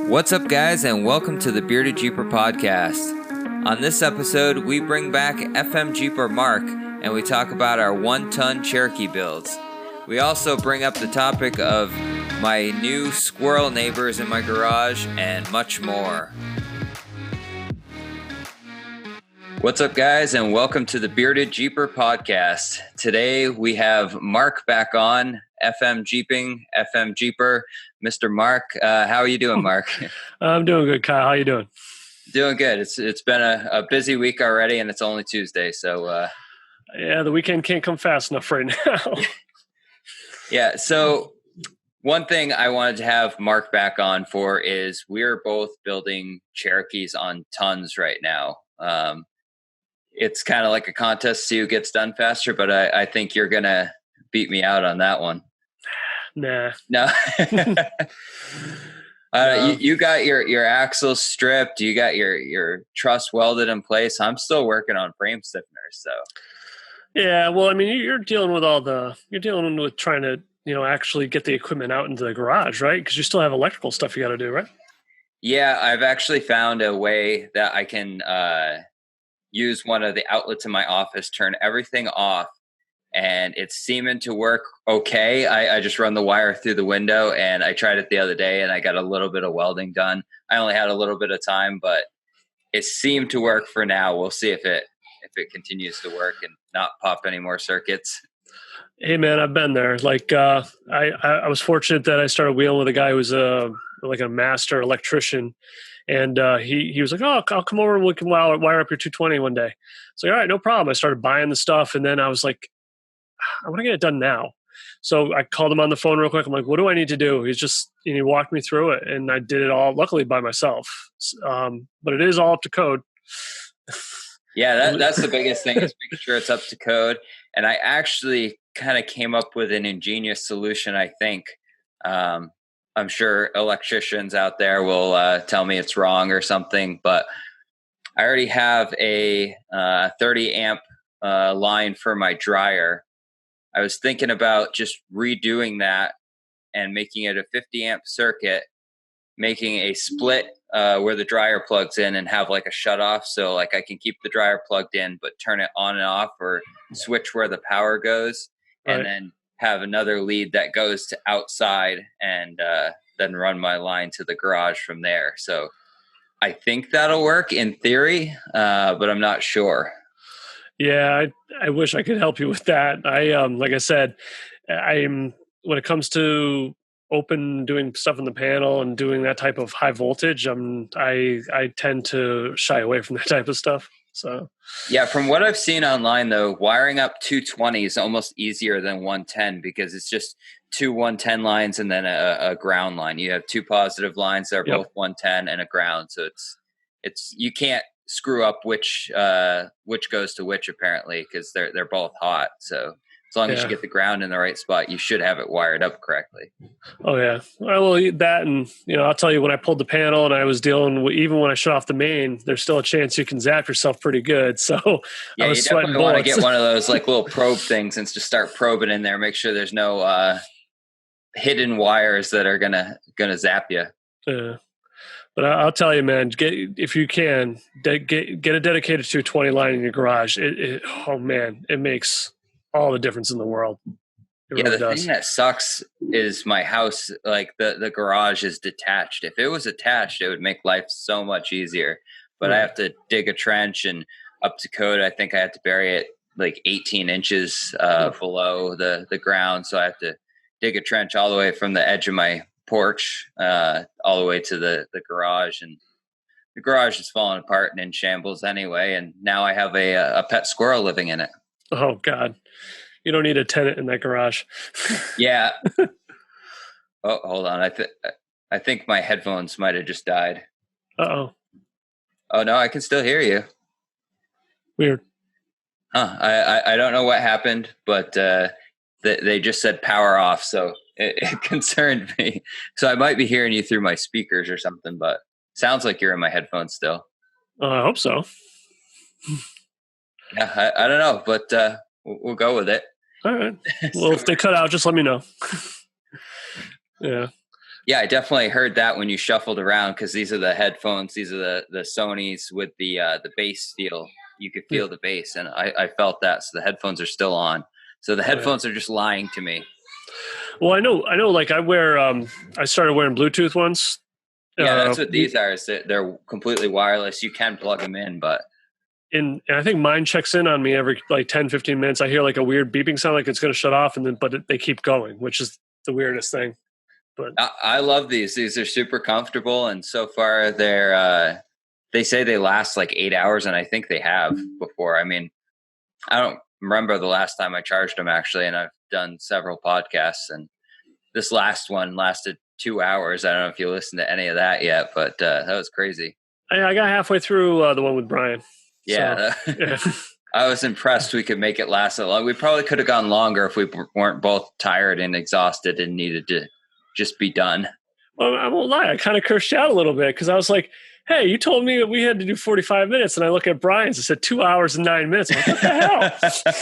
What's up, guys, and welcome to the Bearded Jeeper podcast. On this episode, we bring back FM Jeeper Mark, and we talk about our 1-ton Cherokee builds. We also bring up the topic of my new squirrel neighbors in my garage, and much more. What's up, guys, and welcome to the Bearded Jeeper podcast. Today, we have Mark back on, FM Jeeping, FM Jeeper. Mr. Mark, how are you doing, Mark? I'm doing good, Kyle. How you doing? Doing good. It's been a busy week already, and it's only Tuesday, so... Yeah, the weekend can't come fast enough right now. Yeah, so one thing I wanted to have Mark back on for is we're both building Cherokees on tons right now. It's kind of like a contest to see who gets done faster, but I think you're going to beat me out on that one. Nah. No. You got your axles stripped. You got your truss welded in place. I'm still working on frame stiffeners. So. Yeah, well, I mean, you're dealing with trying to, actually get the equipment out into the garage, right? Because you still have electrical stuff you got to do, right? Yeah, I've actually found a way that I can use one of the outlets in my office, turn everything off, and it's seeming to work okay. I just run the wire through the window, and I tried it the other day, and I got a little bit of welding done. I only had a little bit of time, but it seemed to work for now. We'll see if it continues to work and not pop any more circuits. Hey, man, I've been there. Like, I was fortunate that I started wheeling with a guy who was like a master electrician, and he was like, "Oh, I'll come over and we can wire up your 220 one day." So, all right, no problem. I started buying the stuff, and then I was like, I want to get it done now. So I called him on the phone real quick. I'm like, what do I need to do? He walked me through it, and I did it all, luckily, by myself. But it is all up to code. Yeah, that's the biggest thing is making sure it's up to code. And I actually kind of came up with an ingenious solution, I think. I'm sure electricians out there will tell me it's wrong or something, but I already have a 30 amp line for my dryer. I was thinking about just redoing that and making it a 50 amp circuit, making a split where the dryer plugs in and have like a shut off. So like I can keep the dryer plugged in, but turn it on and off or switch where the power goes. And then have another lead that goes to outside and then run my line to the garage from there. So I think that'll work in theory, but I'm not sure. Yeah, I wish I could help you with that. Like I said, when it comes to doing stuff in the panel and doing that type of high voltage, I tend to shy away from that type of stuff. So yeah, from what I've seen online though, wiring up 220 is almost easier than 110 because it's just two 110 lines and then a ground line. You have two positive lines that are both 110 and a ground. So it's you can't screw up which goes to which apparently because they're both hot. So as long as you get the ground in the right spot, you should have it wired up correctly. Oh yeah, well that, and I'll tell you, when I pulled the panel and I was dealing with, even when I shut off the main, there's still a chance you can zap yourself pretty good. So yeah, I was you sweating definitely want to get one of those like little probe things and just start probing in there. Make sure there's no hidden wires that are gonna zap you. Yeah. But I'll tell you, man, if you can get a dedicated 220 line in your garage. Oh man, it makes all the difference in the world. It really does. Thing that sucks is my house, like the garage is detached. If it was attached, it would make life so much easier. But I have to dig a trench, and up to code, I think I have to bury it like 18 inches below the ground. So I have to dig a trench all the way from the edge of my porch all the way to the garage. And the garage is falling apart and in shambles anyway. And now I have a pet squirrel living in it. Oh God. You don't need a tenant in that garage. Yeah. Oh, hold on. I think my headphones might have just died. Uh-oh. Oh no, I can still hear you. Weird. Huh. I don't know what happened, but they just said power off, so it concerned me. So I might be hearing you through my speakers or something, but sounds like you're in my headphones still. I hope so. Yeah, I don't know, but we'll go with it. All right. Well, if they cut out, just let me know. Yeah. Yeah, I definitely heard that when you shuffled around, because these are the headphones. These are the Sonys with the bass steel. You could Yeah. feel the bass, and I felt that. So the headphones are still on. So the Oh, yeah. headphones are just lying to me. Well, I know. Like I started wearing Bluetooth ones. Yeah, that's what these are. Is that they're completely wireless. You can plug them in, but and I think mine checks in on me every like 10, 15 minutes. I hear like a weird beeping sound, like it's going to shut off, and then they keep going, which is the weirdest thing. But I love these. These are super comfortable, and so far they say they last like 8 hours, and I think they have before. I mean, I don't remember the last time I charged them actually, and I've done several podcasts, and this last one lasted 2 hours. I don't know if you listened to any of that yet, but that was crazy. I got halfway through the one with Brian. Yeah, So, yeah. I was impressed we could make it last that long. We probably could have gone longer if we weren't both tired and exhausted and needed to just be done. Well, I won't lie. I kind of cursed you out a little bit because I was like, hey, you told me that we had to do 45 minutes. And I look at Brian's, it said 2 hours and 9 minutes. I'm like, what the hell?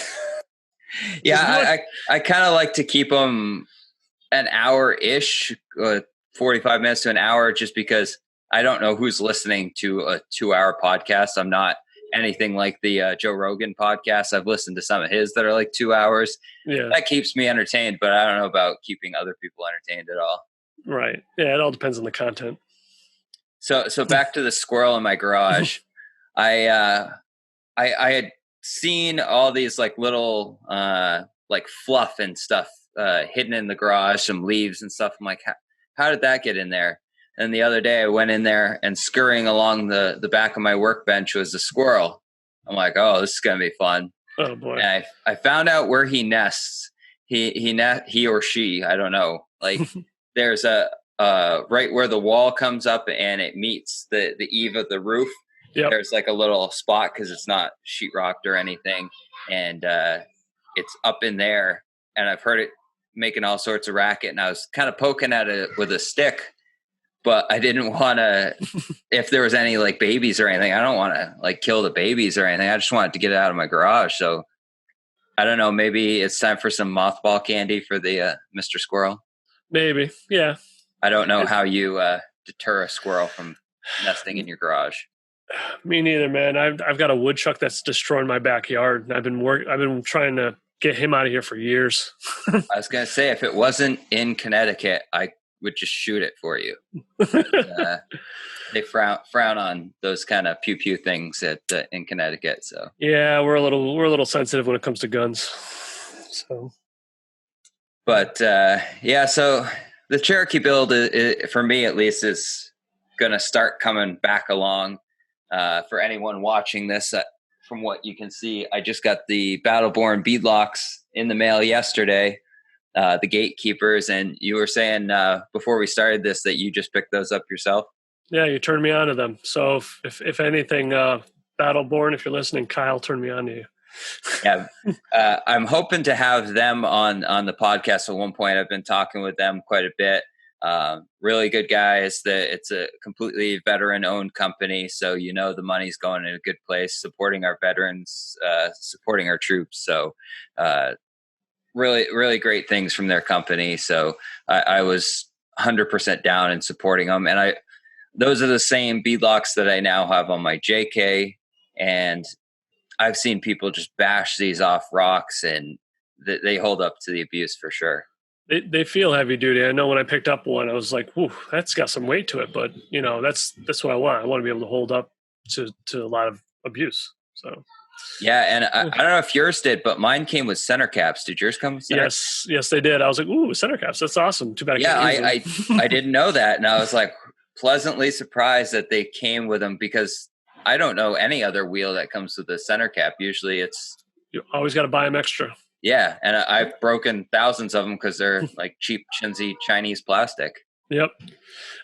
Yeah, I kind of like to keep them an hour-ish, 45 minutes to an hour, just because I don't know who's listening to a 2-hour podcast. I'm not anything like the Joe Rogan podcast. I've listened to some of his that are like 2 hours. Yeah. That keeps me entertained, but I don't know about keeping other people entertained at all. Right. Yeah, it all depends on the content. So back to the squirrel in my garage. I had seen all these like little like fluff and stuff hidden in the garage, some leaves and stuff. I'm like, how did that get in there? And the other day I went in there, and scurrying along the back of my workbench was a squirrel. I'm like, oh, this is gonna be fun. Oh boy. And I found out where he nests. He or she, I don't know. Like there's a right where the wall comes up and it meets the eave of the roof. Yep. There's like a little spot because it's not sheetrocked or anything, and it's up in there. And I've heard it making all sorts of racket, and I was kind of poking at it with a stick, but I didn't want to. If there was any like babies or anything, I don't want to like kill the babies or anything. I just wanted to get it out of my garage. So I don't know. Maybe it's time for some mothball candy for the Mr. Squirrel. Maybe. Yeah. I don't know how you deter a squirrel from nesting in your garage. Me neither, man. I've got a woodchuck that's destroying my backyard. I've been trying to get him out of here for years. I was gonna say, if it wasn't in Connecticut, I would just shoot it for you. They frown on those kind of pew pew things in Connecticut. So yeah, we're a little sensitive when it comes to guns. So, but yeah, so the Cherokee build, for me at least, is gonna start coming back along. For anyone watching this, from what you can see, I just got the Battleborn beadlocks in the mail yesterday, the gatekeepers, and you were saying before we started this that you just picked those up yourself. Yeah, you turned me on to them. So if anything, Battleborn, if you're listening, Kyle turned me on to you. Yeah, I'm hoping to have them on the podcast at one point. I've been talking with them quite a bit. Really good guys. It's a completely veteran-owned company, so the money's going in a good place, supporting our veterans, supporting our troops. So really, really great things from their company. So I was 100% down in supporting them, and those are the same beadlocks that I now have on my JK, and I've seen people just bash these off rocks, and they hold up to the abuse for sure. They feel heavy duty. I know when I picked up one, I was like, "Whew, that's got some weight to it." But that's what I want. I want to be able to hold up to a lot of abuse. So yeah, and I don't know if yours did, but mine came with center caps. Did yours come with center? Yes, they did. I was like, "Ooh, center caps. That's awesome." Too bad. I didn't know that, and I was like pleasantly surprised that they came with them, because I don't know any other wheel that comes with a center cap. Usually, you always got to buy them extra. Yeah, and I've broken thousands of them because they're like cheap, chintzy Chinese plastic. Yep.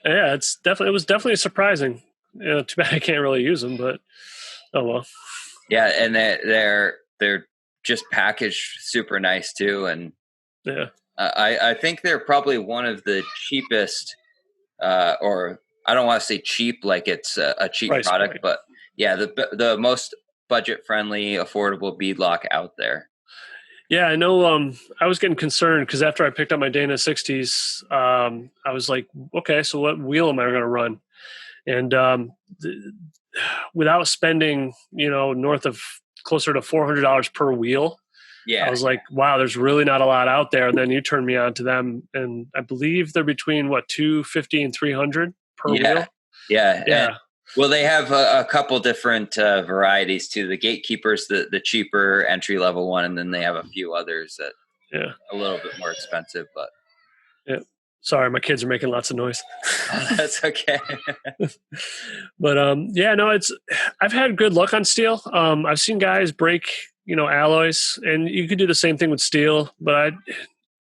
Yeah, it was definitely surprising. Too bad I can't really use them, but oh well. Yeah, and they're just packaged super nice too, and yeah, I think they're probably one of the cheapest, or I don't want to say cheap like it's a cheap price product, point. but yeah, the most budget friendly, affordable beadlock out there. Yeah, I know. I was getting concerned because after I picked up my Dana 60s, I was like, okay, so what wheel am I going to run? And th- without spending, north of closer to $400 per wheel, I Yeah. was like, wow, there's really not a lot out there. And then you turned me on to them, and I believe they're between 250 and 300 per Yeah. wheel. Yeah. And Yeah, well, they have a couple different varieties too. The Gatekeeper's the cheaper entry level one, and then they have a few others that yeah, a little bit more expensive. But yeah. Sorry, my kids are making lots of noise. that's okay. But yeah, no, I've had good luck on steel. I've seen guys break, alloys, and you could do the same thing with steel. But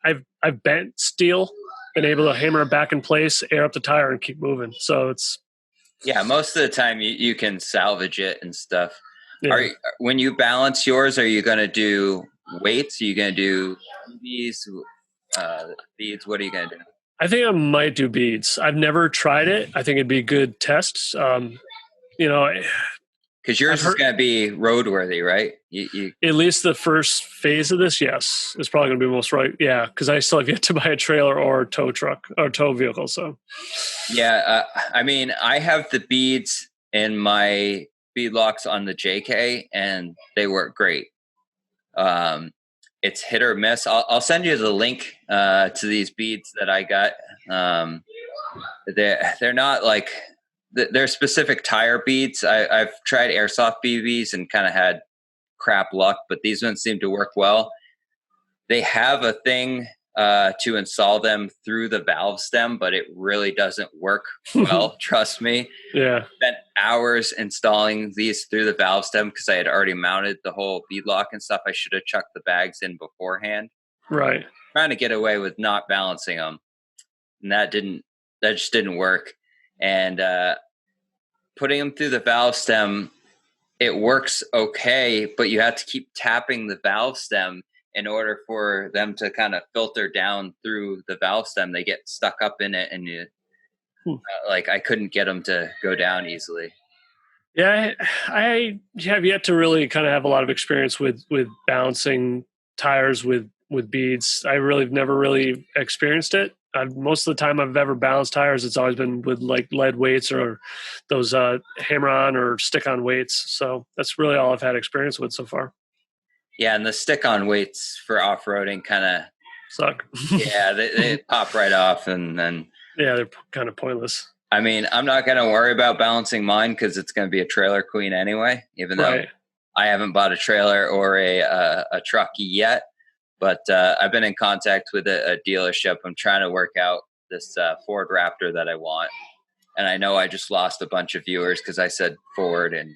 I've bent steel, been able to hammer it back in place, air up the tire, and keep moving. So it's Yeah, most of the time you can salvage it and stuff. yeah. When you balance yours, are you going to do weights? Are you going to do these beads? What are you going to do? I think I might do beads. I've never tried it. I think it'd be a good test. You know, Because yours is going to be roadworthy, right? You at least the first phase of this, yes, is probably going to be most right. Yeah, because I still have yet to buy a trailer or a tow truck or tow vehicle. So Yeah, I mean, I have the beads in my bead locks on the JK, and they work great. It's hit or miss. I'll send you the link to these beads that I got. They're not like they're specific tire beads. I've tried airsoft BBs and kind of had crap luck, but these ones seem to work well. They have a thing to install them through the valve stem, but it really doesn't work well. Trust me. yeah, Spent hours installing these through the valve stem because I had already mounted the whole bead lock and stuff. I should have chucked the bags in beforehand. right. Trying to get away with not balancing them, and that just didn't work. And putting them through the valve stem, it works okay, but you have to keep tapping the valve stem in order for them to kind of filter down through the valve stem. They get stuck up in it, and like I couldn't get them to go down easily. Yeah, I have yet to really kind of have a lot of experience with balancing tires with beads. I really have never really experienced it. Most of the time I've ever balanced tires, it's always been with like lead weights or those hammer on or stick on weights. So that's really all I've had experience with so far. Yeah, and the stick on weights for off roading kind of Suck. yeah, they pop right off, and then Yeah, they're kind of pointless. I mean, I'm not going to worry about balancing mine because it's going to be a trailer queen anyway, even though I haven't bought a trailer or a truck yet. But I've been in contact with a dealership. I'm trying to work out this Ford Raptor that I want. And I know I just lost a bunch of viewers because I said Ford. And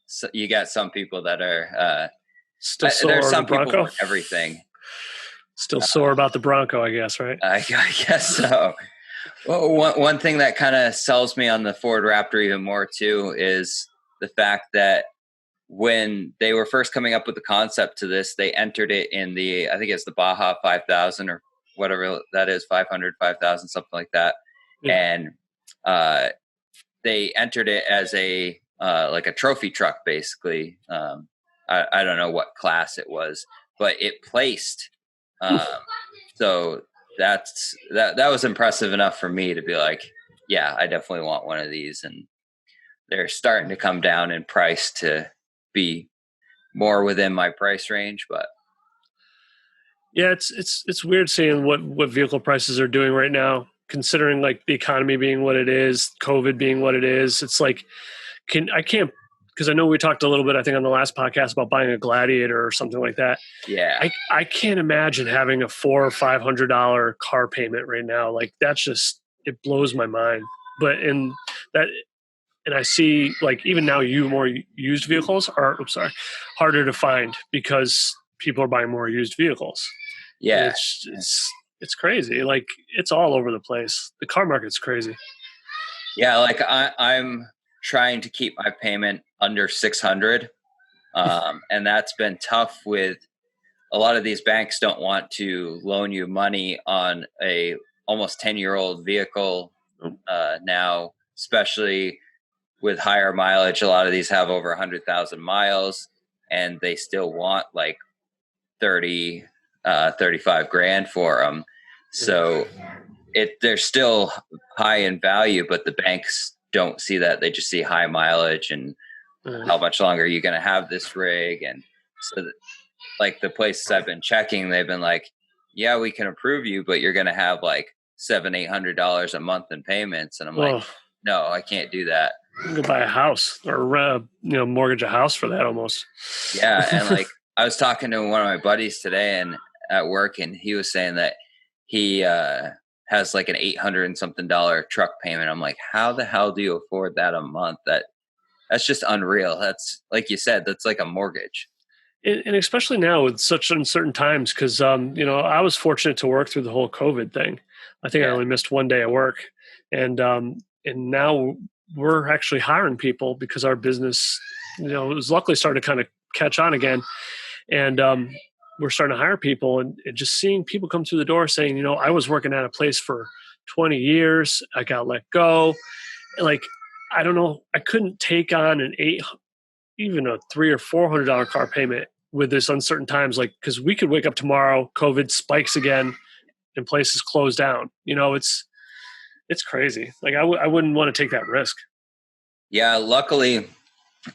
so you got some people that are still sore there's some the Bronco. people for everything. Still sore about the Bronco, I guess, right? I guess so. Well, one thing that kind of sells me on the Ford Raptor even more too is the fact that when they were first coming up with the concept to this, they entered it in I think it's the Baja 5000 or whatever that is, 500, 5,000, something like that. Yeah. And they entered it as like a trophy truck, basically. I don't know what class it was, but it placed. So that was impressive enough for me to be like, yeah, I definitely want one of these. And they're starting to come down in price to be more within my price range. But yeah, it's weird seeing what vehicle prices are doing right now, considering like the economy being what it is, COVID being what it is. It's like I can't, because I know we talked a little bit, I think on the last podcast, about buying a Gladiator or something like that. Yeah, I can't imagine having a $400 or $500 car payment right now. Like that's just, it blows my mind. But and I see like even now, more used vehicles are harder to find because people are buying more used vehicles. Yeah, and it's crazy. Like it's all over the place. The car market's crazy. Yeah, like I'm trying to keep my payment under 600, and that's been tough. With a lot of these banks don't want to loan you money on a almost 10-year-old vehicle now, especially with higher mileage. A lot of these have over 100,000 miles, and they still want like 30, 35 grand for them. So they're still high in value, but the banks don't see that. They just see high mileage and how much longer are you going to have this rig. And so like the places I've been checking, they've been like, yeah, we can approve you, but you're going to have like $700-800 a month in payments. And I'm like, no, I can't do that. You can go buy a house or mortgage a house for that almost. Yeah. And like I was talking to one of my buddies today and at work, and he was saying that he has like an $800 and something truck payment. I'm like, how the hell do you afford that a month? That's just unreal. That's, like you said, that's like a mortgage. And especially now with such uncertain times, because I was fortunate to work through the whole COVID thing. I think I only missed one day at work, and now we're actually hiring people because our business, was luckily starting to kind of catch on again, and we're starting to hire people, and just seeing people come through the door saying, I was working at a place for 20 years, I got let go, like I don't know, I couldn't take on even a $300 or $400 car payment with this uncertain times, like, because we could wake up tomorrow, COVID spikes again, and places close down. It's crazy. Like I wouldn't want to take that risk. Yeah, luckily,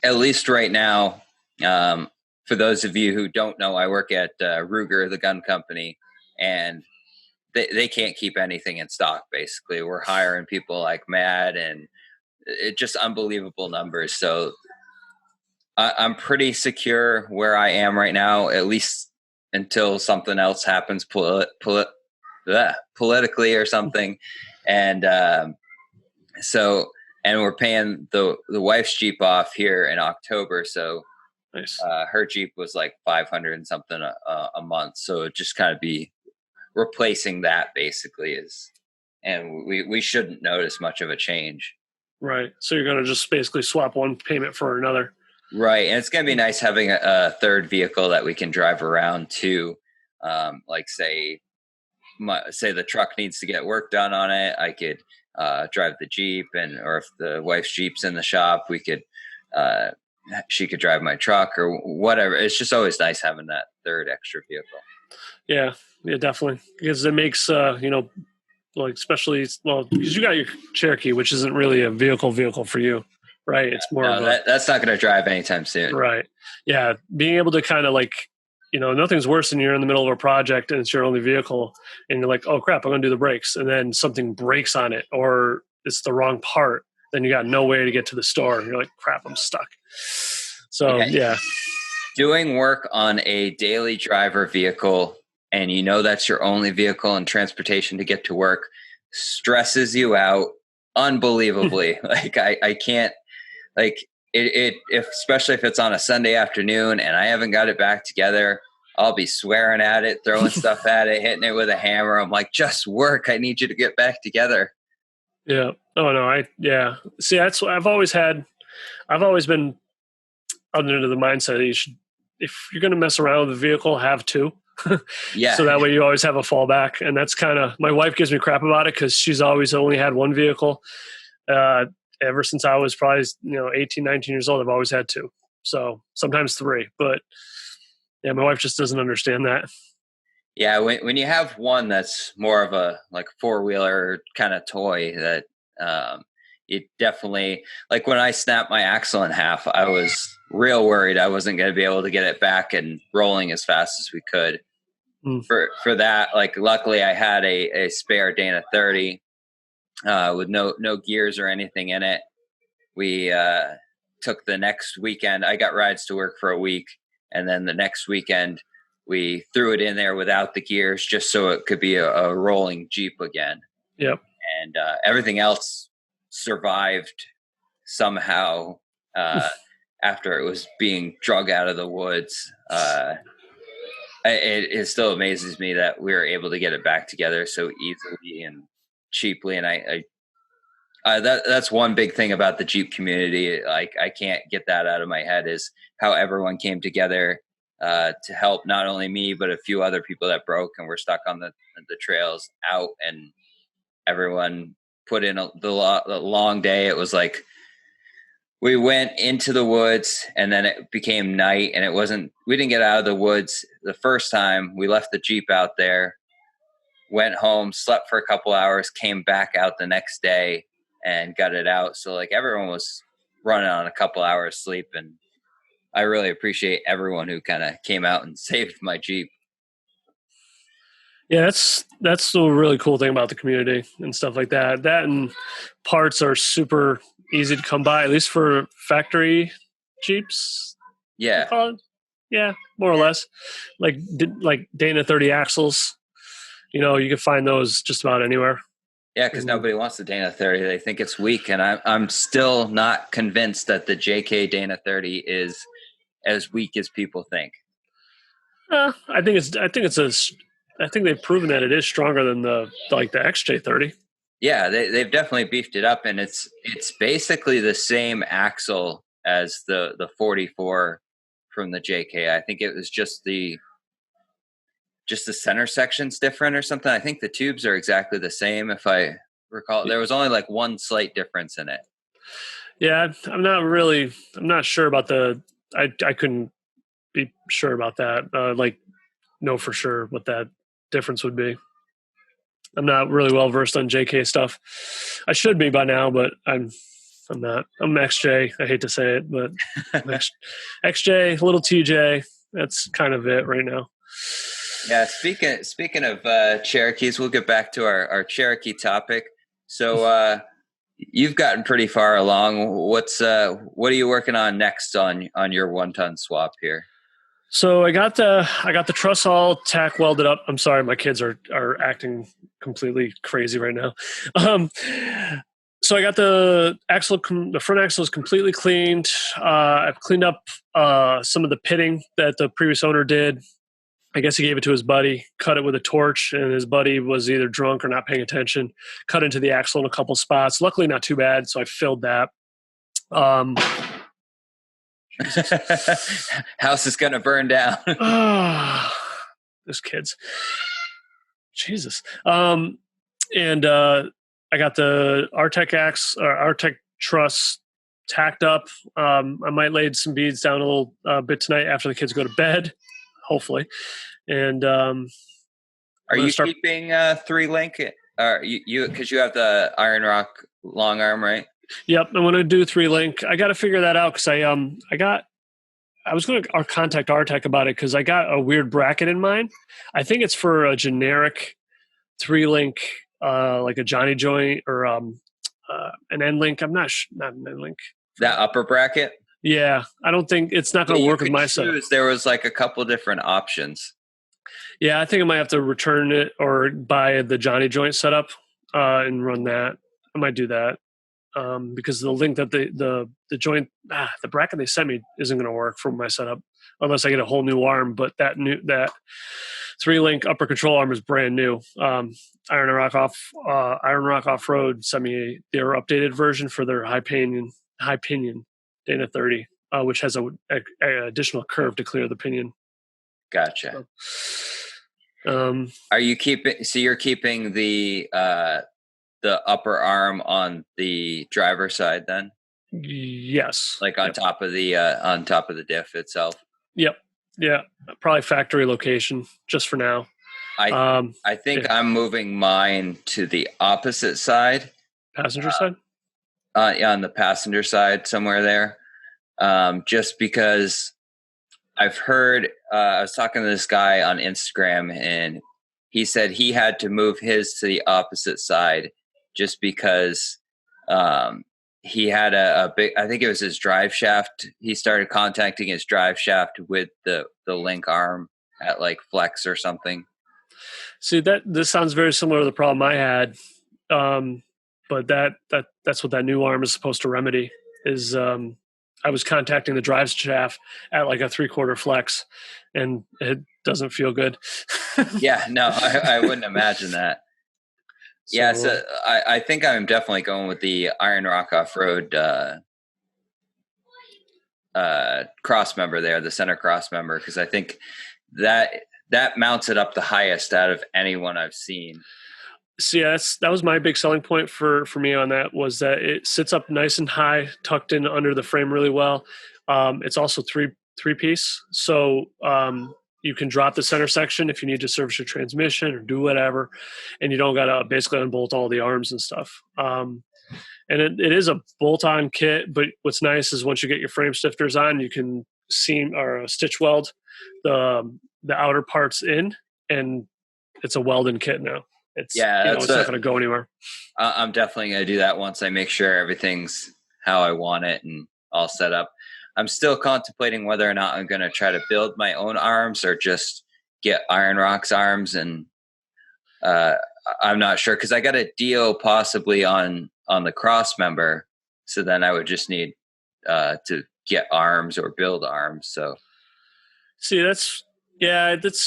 at least right now, for those of you who don't know, I work at Ruger, the gun company, and they can't keep anything in stock. Basically, we're hiring people like mad, and it's just unbelievable numbers. So I'm pretty secure where I am right now, at least until something else happens politically or something. And and we're paying the wife's Jeep off here in October. So nice. Her Jeep was like 500 and something a month. So it just kind of be replacing that basically and we shouldn't notice much of a change. Right. So you're going to just basically swap one payment for another. Right. And it's going to be nice having a third vehicle that we can drive around to. Like say the truck needs to get work done on it. I could drive the Jeep, or if the wife's Jeep's in the shop, she could drive my truck or whatever. It's just always nice having that third extra vehicle. Yeah, definitely. Because it makes, like especially, because you got your Cherokee, which isn't really a vehicle for you. Right. It's more of that's not going to drive anytime soon. Right. Yeah. Being able to kind of like, nothing's worse than you're in the middle of a project and it's your only vehicle and you're like, oh crap, I'm going to do the brakes. And then something breaks on it or it's the wrong part. Then you got no way to get to the store. And you're like, crap, I'm stuck. So yeah. Doing work on a daily driver vehicle and that's your only vehicle and transportation to get to work stresses you out unbelievably. Like I can't, like especially if it's on a Sunday afternoon and I haven't got it back together, I'll be swearing at it, throwing stuff at it, hitting it with a hammer. I'm like, just work. I need you to get back together. Yeah. Oh no. See, that's what I've always been under the mindset that if you're going to mess around with the vehicle, have two. Yeah. So that way you always have a fallback. And that's kind of, my wife gives me crap about it because she's always only had one vehicle. Ever since I was probably 18, 19 years old, I've always had two. So sometimes three, but yeah, my wife just doesn't understand that. Yeah, when you have one that's more of a like four-wheeler kind of toy, that it definitely, like when I snapped my axle in half, I was real worried I wasn't going to be able to get it back and rolling as fast as we could. For that, like luckily I had a spare Dana 30 with no gears or anything in it. We took the next weekend. I got rides to work for a week, and then the next weekend we threw it in there without the gears just so it could be a rolling Jeep again. Yep. And everything else survived somehow after it was being drug out of the woods. It still amazes me that we were able to get it back together so easily and cheaply. And that's one big thing about the Jeep community. Like I can't get that out of my head is how everyone came together to help not only me, but a few other people that broke and were stuck on the trails out, and everyone put in the long day. It was like we went into the woods, and then it became night, and we didn't get out of the woods the first time. We left the Jeep out there, went home, slept for a couple hours, came back out the next day and got it out. So like everyone was running on a couple hours sleep, and I really appreciate everyone who kind of came out and saved my Jeep. Yeah, that's the really cool thing about the community and stuff like that. That and parts are super easy to come by, at least for factory Jeeps. Yeah. Yeah, more or less. Like Dana 30 axles. You can find those just about anywhere. Yeah, because nobody wants the Dana 30. They think it's weak, and I'm still not convinced that the JK Dana 30 is as weak as people think. I think they've proven that it is stronger than the XJ30. Yeah, they've definitely beefed it up, and it's basically the same axle as the 44 from the JK. I think it was just the center section's different or something. I think the tubes are exactly the same, if I recall. There was only like one slight difference in it. Yeah, I'm not sure about I couldn't be sure about that. Know for sure what that difference would be. I'm not really well versed on JK stuff. I should be by now, but I'm not. I'm XJ. I hate to say it, but XJ, little TJ. That's kind of it right now. Yeah. Speaking of Cherokees, we'll get back to our Cherokee topic. So you've gotten pretty far along. What are you working on next on your 1-ton swap here? So I got the truss all tack welded up. I'm sorry, my kids are acting completely crazy right now. So I got the front axle is completely cleaned. I've cleaned up some of the pitting that the previous owner did. I guess he gave it to his buddy, cut it with a torch, and his buddy was either drunk or not paying attention. Cut into the axle in a couple spots. Luckily, not too bad, so I filled that. House is gonna burn down. Those kids. Jesus. And I got the Artec truss tacked up. I might lay some beads down a little bit tonight after the kids go to bed, hopefully. And are you keeping 3-link? You because you have the Iron Rock long arm, right? Yep, I'm going to do 3-link. I got to figure that out because I was going to contact Artec about it because I got a weird bracket in mind. I think it's for a generic 3-link, like a Johnny joint or an end link. I'm not an end link. That upper bracket. Yeah, I don't think it's not going to work with my setup. There was like a couple different options. Yeah, I think I might have to return it or buy the Johnny joint setup and run that. I might do that. Because the link that the joint, the bracket they sent me isn't going to work for my setup unless I get a whole new arm. But that 3-link upper control arm is brand new. Iron Rock Off Road sent me their updated version for their high pinion Dana 30, which has a additional curve to clear the pinion. Gotcha. So, are you keeping? So you're keeping the upper arm on the driver's side then? Yes. Like on top of the diff itself? Yep. Yeah. Probably factory location just for now. I think I'm moving mine to the opposite side. Passenger side? Yeah, on the passenger side somewhere there. Just because I've heard, I was talking to this guy on Instagram and he said he had to move his to the opposite side just because he had a big, I think it was his drive shaft. He started contacting his drive shaft with the link arm at like flex or something. See, this sounds very similar to the problem I had. But that's what that new arm is supposed to remedy is I was contacting the drive shaft at like a 3/4 flex and it doesn't feel good. Yeah, no, I wouldn't imagine that. So I think I'm definitely going with the Iron Rock Off-Road cross member there, the center cross member, because I think that mounts it up the highest out of anyone I've seen. So yeah, that was my big selling point for me on that, was that it sits up nice and high, tucked in under the frame really well. It's also three piece, so you can drop the center section if you need to service your transmission or do whatever, and you don't got to basically unbolt all the arms and stuff. And it is a bolt-on kit, but what's nice is once you get your frame stifters on, you can seam or stitch weld the outer parts in, and it's a welded kit now. It's Yeah, it's not going to go anywhere. I'm definitely going to do that once I make sure everything's how I want it and all set up. I'm still contemplating whether or not I'm going to try to build my own arms or just get Iron Rock's arms, and I'm not sure because I got a deal possibly on the cross member, so then I would just need to get arms or build arms. So see, that's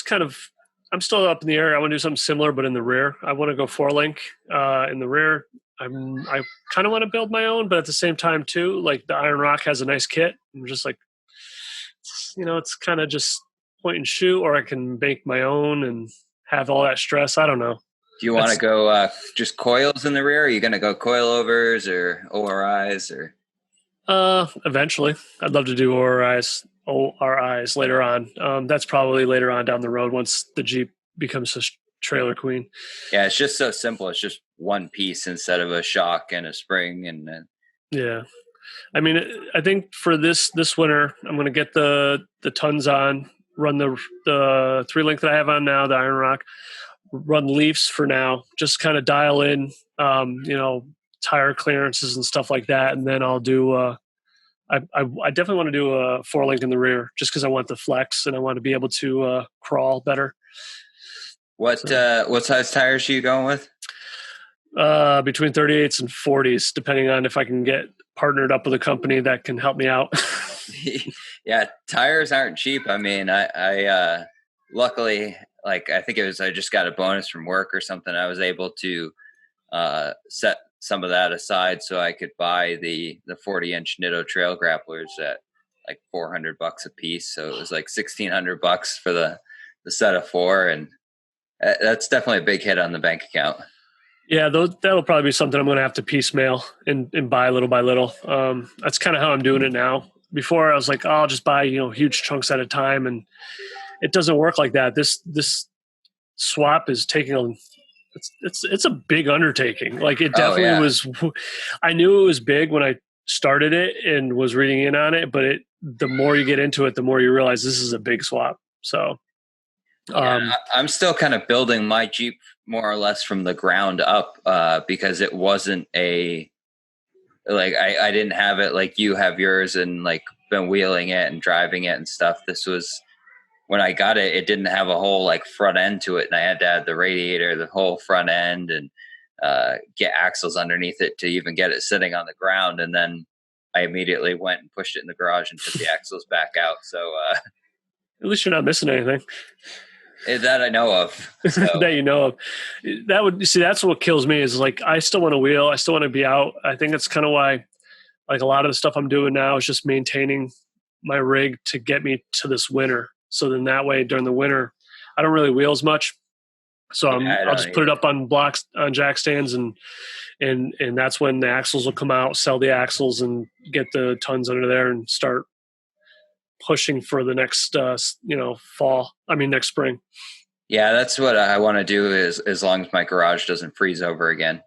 kind of, I'm still up in the air. I want to do something similar, but in the rear. I want to go 4-link in the rear. I kind of want to build my own, but at the same time too, like the Iron Rock has a nice kit. I'm just like, it's kind of just point and shoot, or I can make my own and have all that stress. I don't know. Do you want to go just coils in the rear? Are you going to go coilovers or ORIs or? Eventually, I'd love to do ORIs later on. That's probably later on down the road once the Jeep becomes a trailer queen. Yeah, it's just so simple. It's just one piece instead of a shock and a spring and. Yeah, I mean, I think for this winter, I'm going to get the tons on, run the 3-link that I have on now, the Iron Rock, run Leafs for now, just kind of dial in, tire clearances and stuff like that, and then I'll do. I definitely want to do a 4-link in the rear, just because I want the flex and I want to be able to crawl better. What size tires are you going with? Between 38s and 40s, depending on if I can get partnered up with a company that can help me out. Yeah, tires aren't cheap. I mean, I luckily, like, I think I just got a bonus from work or something. I was able to set some of that aside so I could buy the 40-inch Nitto trail grapplers at like $400 a piece. So it was like $1,600 for the set of 4, and that's definitely a big hit on the bank account. Yeah, that'll probably be something I'm going to have to piecemeal and buy little by little. That's kind of how I'm doing it now. Before I was like, oh, I'll just buy huge chunks at a time, and it doesn't work like that. This swap is taking it's a big undertaking. Like it definitely was. I knew it was big when I started it and was reading in on it, but the more you get into it, the more you realize this is a big swap. So I'm still kind of building my Jeep more or less from the ground up because it wasn't I didn't have it like you have yours and like been wheeling it and driving it and stuff. This was when I got it, it didn't have a whole like front end to it, and I had to add the radiator, the whole front end, and get axles underneath it to even get it sitting on the ground. And then I immediately went and pushed it in the garage and took the axles back out. So at least you're not missing anything. That I know of. So. That you know of. That's what kills me is like, I still want to wheel. I still want to be out. I think that's kind of why, like, a lot of the stuff I'm doing now is just maintaining my rig to get me to this winter. So then that way during the winter, I don't really wheel as much. So I'll just put it up on blocks, on jack stands, and that's when the axles will come out, sell the axles and get the tons under there and start pushing for the next next spring. Yeah, that's what I want to do, is as long as my garage doesn't freeze over again.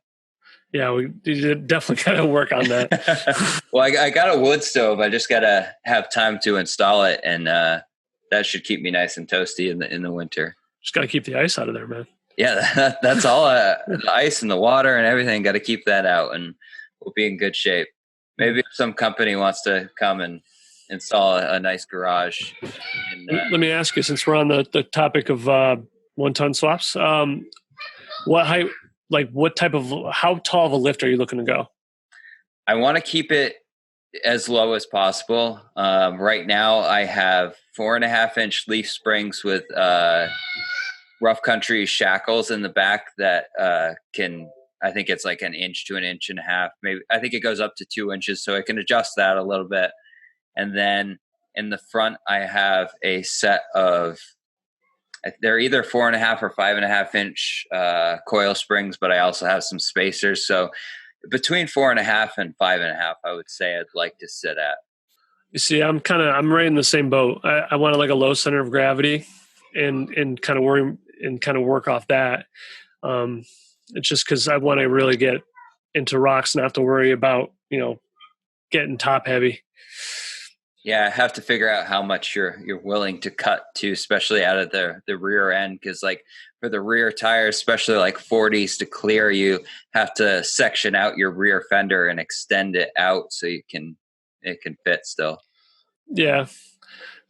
Yeah, we definitely got to work on that. Well, I got a wood stove. I just got to have time to install it, and that should keep me nice and toasty in the winter. Just got to keep the ice out of there, man. Yeah, that's all. The ice and the water and everything, got to keep that out, and we'll be in good shape. Maybe if some company wants to come and install a nice garage. Let me ask you, since we're on the topic of 1-ton swaps, what height, like how tall of a lift are you looking to go? I want to keep it as low as possible. Right now I have 4.5-inch leaf springs with rough country shackles in the back that I think it's like 1 inch to 1.5 inches. Maybe I think it goes up to 2 inches, so I can adjust that a little bit. And then in the front, I have a set of They're either 4.5 or 5.5 inch coil springs, but I also have some spacers. So between 4.5 and 5.5, I would say I'd like to sit at. You see, I'm right in the same boat. I want like a low center of gravity, and kind of work off that. It's just because I want to really get into rocks and not have to worry about getting top heavy. Yeah, I have to figure out how much you're willing to cut to, especially out of the rear end, because like for the rear tires, especially like 40s to clear, you have to section out your rear fender and extend it out so it can fit still. Yeah,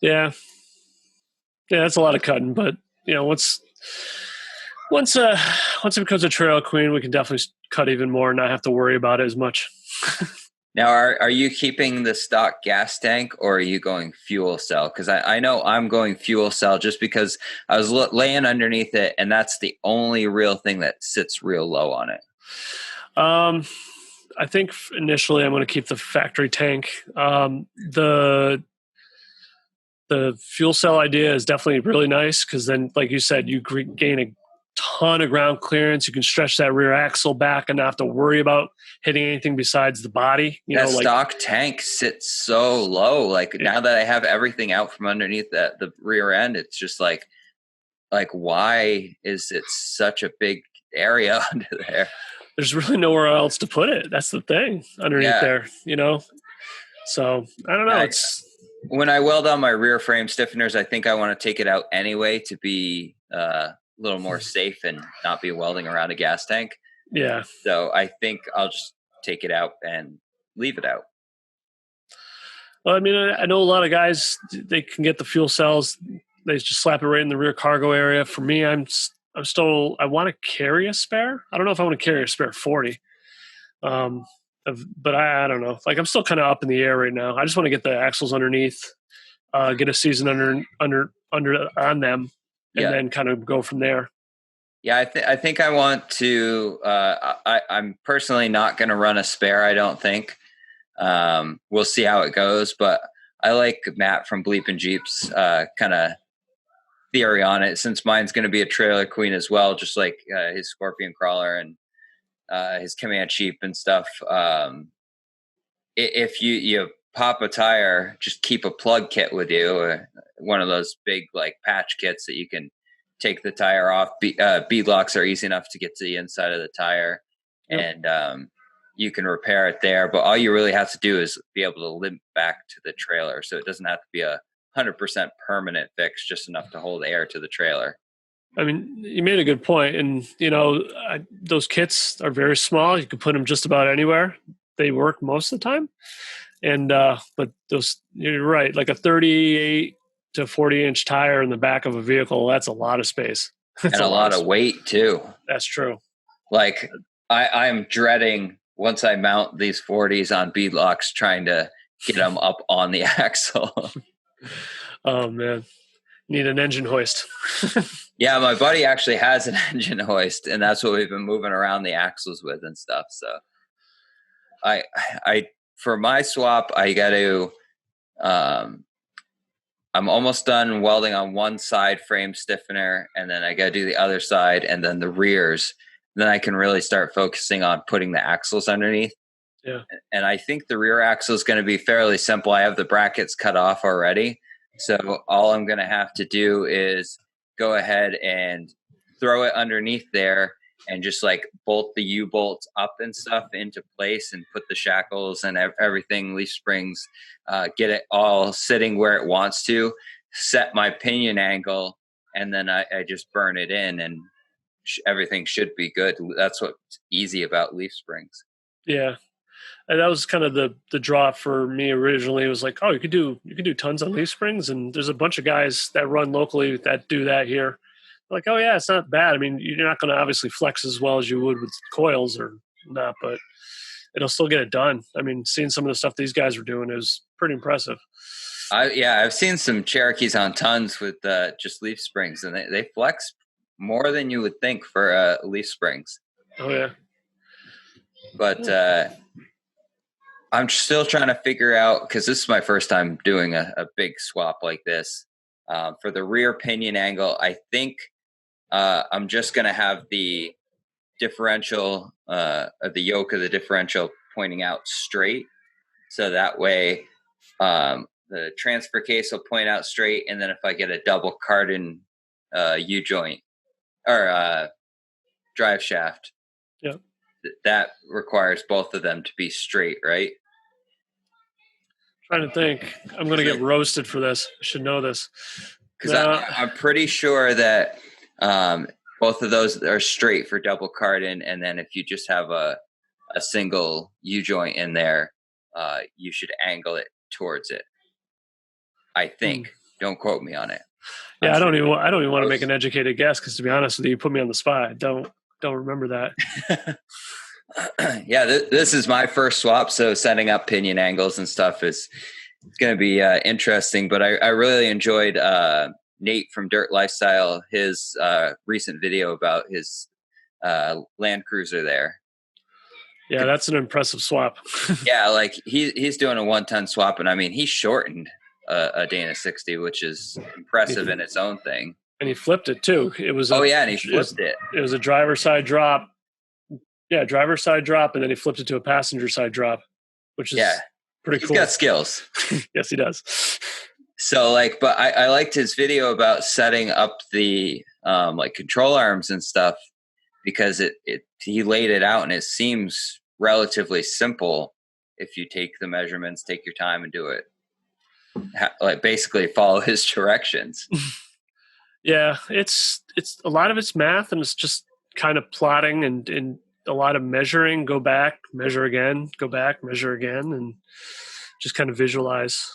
yeah, yeah. That's a lot of cutting, but once once it becomes a trail queen, we can definitely cut even more and not have to worry about it as much. Now, are you keeping the stock gas tank or are you going fuel cell? Because I know I'm going fuel cell just because I was laying underneath it, and that's the only real thing that sits real low on it. I think initially I'm going to keep the factory tank. The fuel cell idea is definitely really nice because then, like you said, you gain a ton of ground clearance. You can stretch that rear axle back and not have to worry about hitting anything besides the body. That stock tank sits so low. Like now that I have everything out from underneath the rear end, it's just like why is it such a big area under there? There's really nowhere else to put it. That's the thing underneath there, So I don't know. When I weld on my rear frame stiffeners, I think I want to take it out anyway to be a little more safe and not be welding around a gas tank. Yeah. So I think I'll just take it out and leave it out. Well, I mean, I know a lot of guys, they can get the fuel cells. They just slap it right in the rear cargo area. For me, I want to carry a spare. I don't know if I want to carry a spare 40. But I don't know. Like I'm still kind of up in the air right now. I just want to get the axles underneath, get a season under on them, and then kind of go from there. Yeah, I think I want to. I'm personally not going to run a spare. I don't think. We'll see how it goes, but I like Matt from Bleepin' Jeeps kind of theory on it, since mine's going to be a trailer queen as well, just like his Scorpion crawler and his Command Sheep and stuff. If you pop a tire, just keep a plug kit with you, one of those big like patch kits that you can take the tire off. Bead locks are easy enough to get to the inside of the tire, and you can repair it there. But all you really have to do is be able to limp back to the trailer, so it doesn't have to be 100% permanent fix, just enough to hold air to the trailer. I mean, you made a good point, and those kits are very small. You can put them just about anywhere. They work most of the time, and but you're right. Like a 38 to 40-inch tire in the back of a vehicle—that's a lot of space and a lot of weight too. That's true. Like I'm dreading once I mount these 40s on bead locks, trying to get them up on the axle. Oh man, need an engine hoist. Yeah, my buddy actually has an engine hoist, and that's what we've been moving around the axles with and stuff. So I for my swap, I got to I'm almost done welding on one side frame stiffener, and then I got to do the other side and then the rears. Then I can really start focusing on putting the axles underneath. Yeah. And I think the rear axle is going to be fairly simple. I have the brackets cut off already. So all I'm going to have to do is go ahead and throw it underneath there and just like bolt the U-bolts up and stuff into place and put the shackles and everything, leaf springs, get it all sitting where it wants to, set my pinion angle, and then I just burn it in, and everything should be good. That's what's easy about leaf springs. Yeah. And that was kind of the draw for me originally. It was like, oh, you could do tons on leaf springs, and there's a bunch of guys that run locally that do that here. Like, oh yeah, it's not bad. I mean, you're not going to obviously flex as well as you would with coils or not, but it'll still get it done. I mean, seeing some of the stuff these guys were doing is pretty impressive. I've seen some Cherokees on tons with just leaf springs, and they flex more than you would think for leaf springs. Oh yeah, but I'm still trying to figure out, because this is my first time doing a big swap like this. For the rear pinion angle, I think I'm just going to have the differential, the yoke of the differential pointing out straight. So that way the transfer case will point out straight. And then if I get a double cardan U-joint or drive shaft, Yeah. that requires both of them to be straight, right? Trying to think. I'm going to get roasted for this. I should know this. Because I'm pretty sure that both of those are straight for double cardan, and then if you just have a single U-joint in there, you should angle it towards it. I think. Don't quote me on it. Yeah, I don't even want to make an educated guess because, to be honest with you, put me on the spot. I don't remember that. Yeah, this is my first swap, so setting up pinion angles and stuff is going to be interesting. But I really enjoyed Nate from Dirt Lifestyle, his recent video about his Land Cruiser there. Yeah, that's an impressive swap. Yeah, like he's doing a 1-ton swap, and I mean he shortened a Dana 60, which is impressive in its own thing. And he flipped it too. It was and he flipped it. It was a driver's side drop. Yeah, driver's side drop, and then he flipped it to a passenger side drop, which is pretty cool. He's got skills. Yes, he does. So but I liked his video about setting up the like control arms and stuff, because he laid it out and it seems relatively simple if you take the measurements, take your time and do it. Like basically follow his directions. Yeah, it's a lot of it's math, and it's just kind of plotting and a lot of measuring, go back, measure again, go back, measure again, and just kind of visualize.